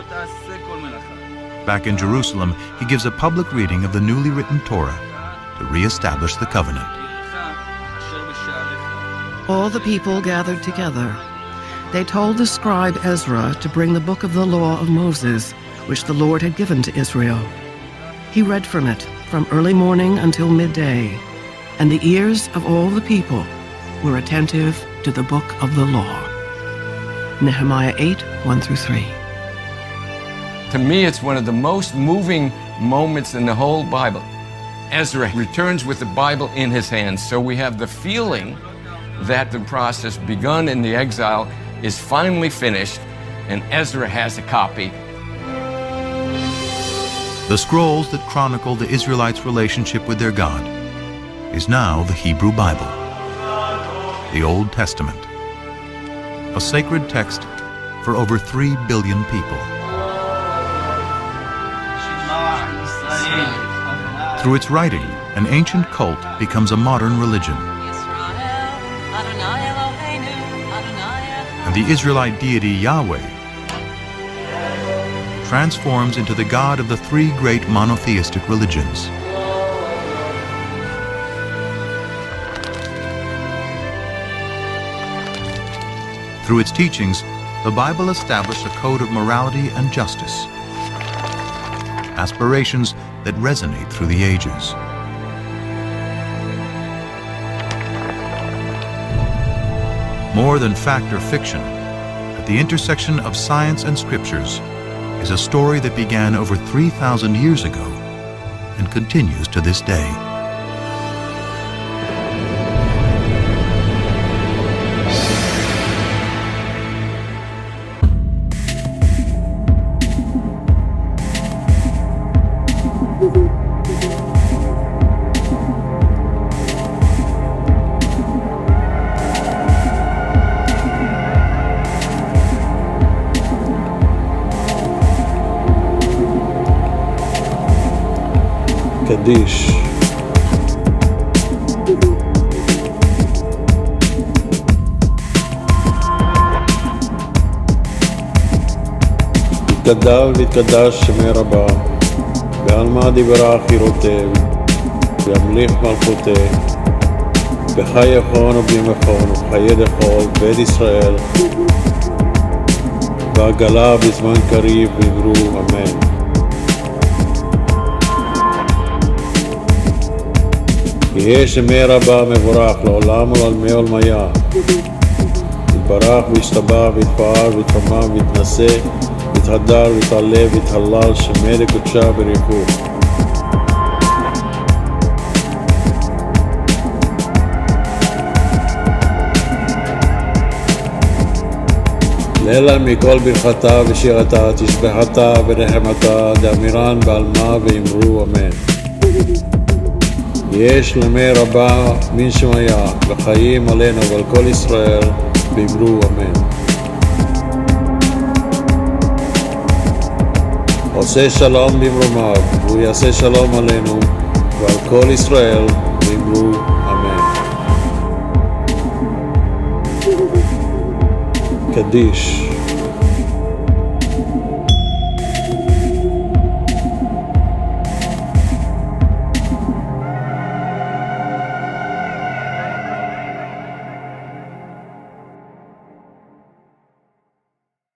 Back in Jerusalem, he gives a public reading of the newly written Torah to re-establish the covenant. All the people gathered together. They told the scribe Ezra to bring the book of the law of Moses, which the Lord had given to Israel. He read from it from early morning until midday, and the ears of all the people were attentive to the book of the law. Nehemiah 8, 1-3. To me, it's one of the most moving moments in the whole Bible. Ezra returns with the Bible in his hands, so we have the feeling that the process begun in the exile is finally finished, and Ezra has a copy. The scrolls that chronicle the Israelites' relationship with their God is now the Hebrew Bible, the Old Testament, a sacred text for over 3 billion people. Through its writing, an ancient cult becomes a modern religion. and the Israelite deity Yahweh transforms into the God of the three great monotheistic religions. Through its teachings, the Bible established a code of morality and justice, aspirations that resonate through the ages. More than fact or fiction, at the intersection of science and scriptures is a story that began over 3,000 years ago and continues to this day. קדיש. יתגדל ויתקדש שמי רבה, בעלמא דיברה חירותיו, וימליך מלכותיו, בחי יכון ובמכון ובחיי דחול בית ישראל, ועגלה בזמן קריב ואמרו אמן. יהיה שמי רבה מבורך לעולם ולעלמי עולמיה. יתברך וישתבח ויתפאר ויתרומם ויתנשא ויתהדר ויתעלה ויתהלל שמי לקודשה בריחוף. לילה מכל ברכתה ושירתה תשבחתה ונחמתה דאמירן בעלמה ואמרו אמן. יש למי רבה מן שמיה וחיים עלינו ועל כל ישראל ואמרו אמן. עושה שלום במרומיו והוא יעשה שלום עלינו ועל כל ישראל ואמרו אמן. קדיש.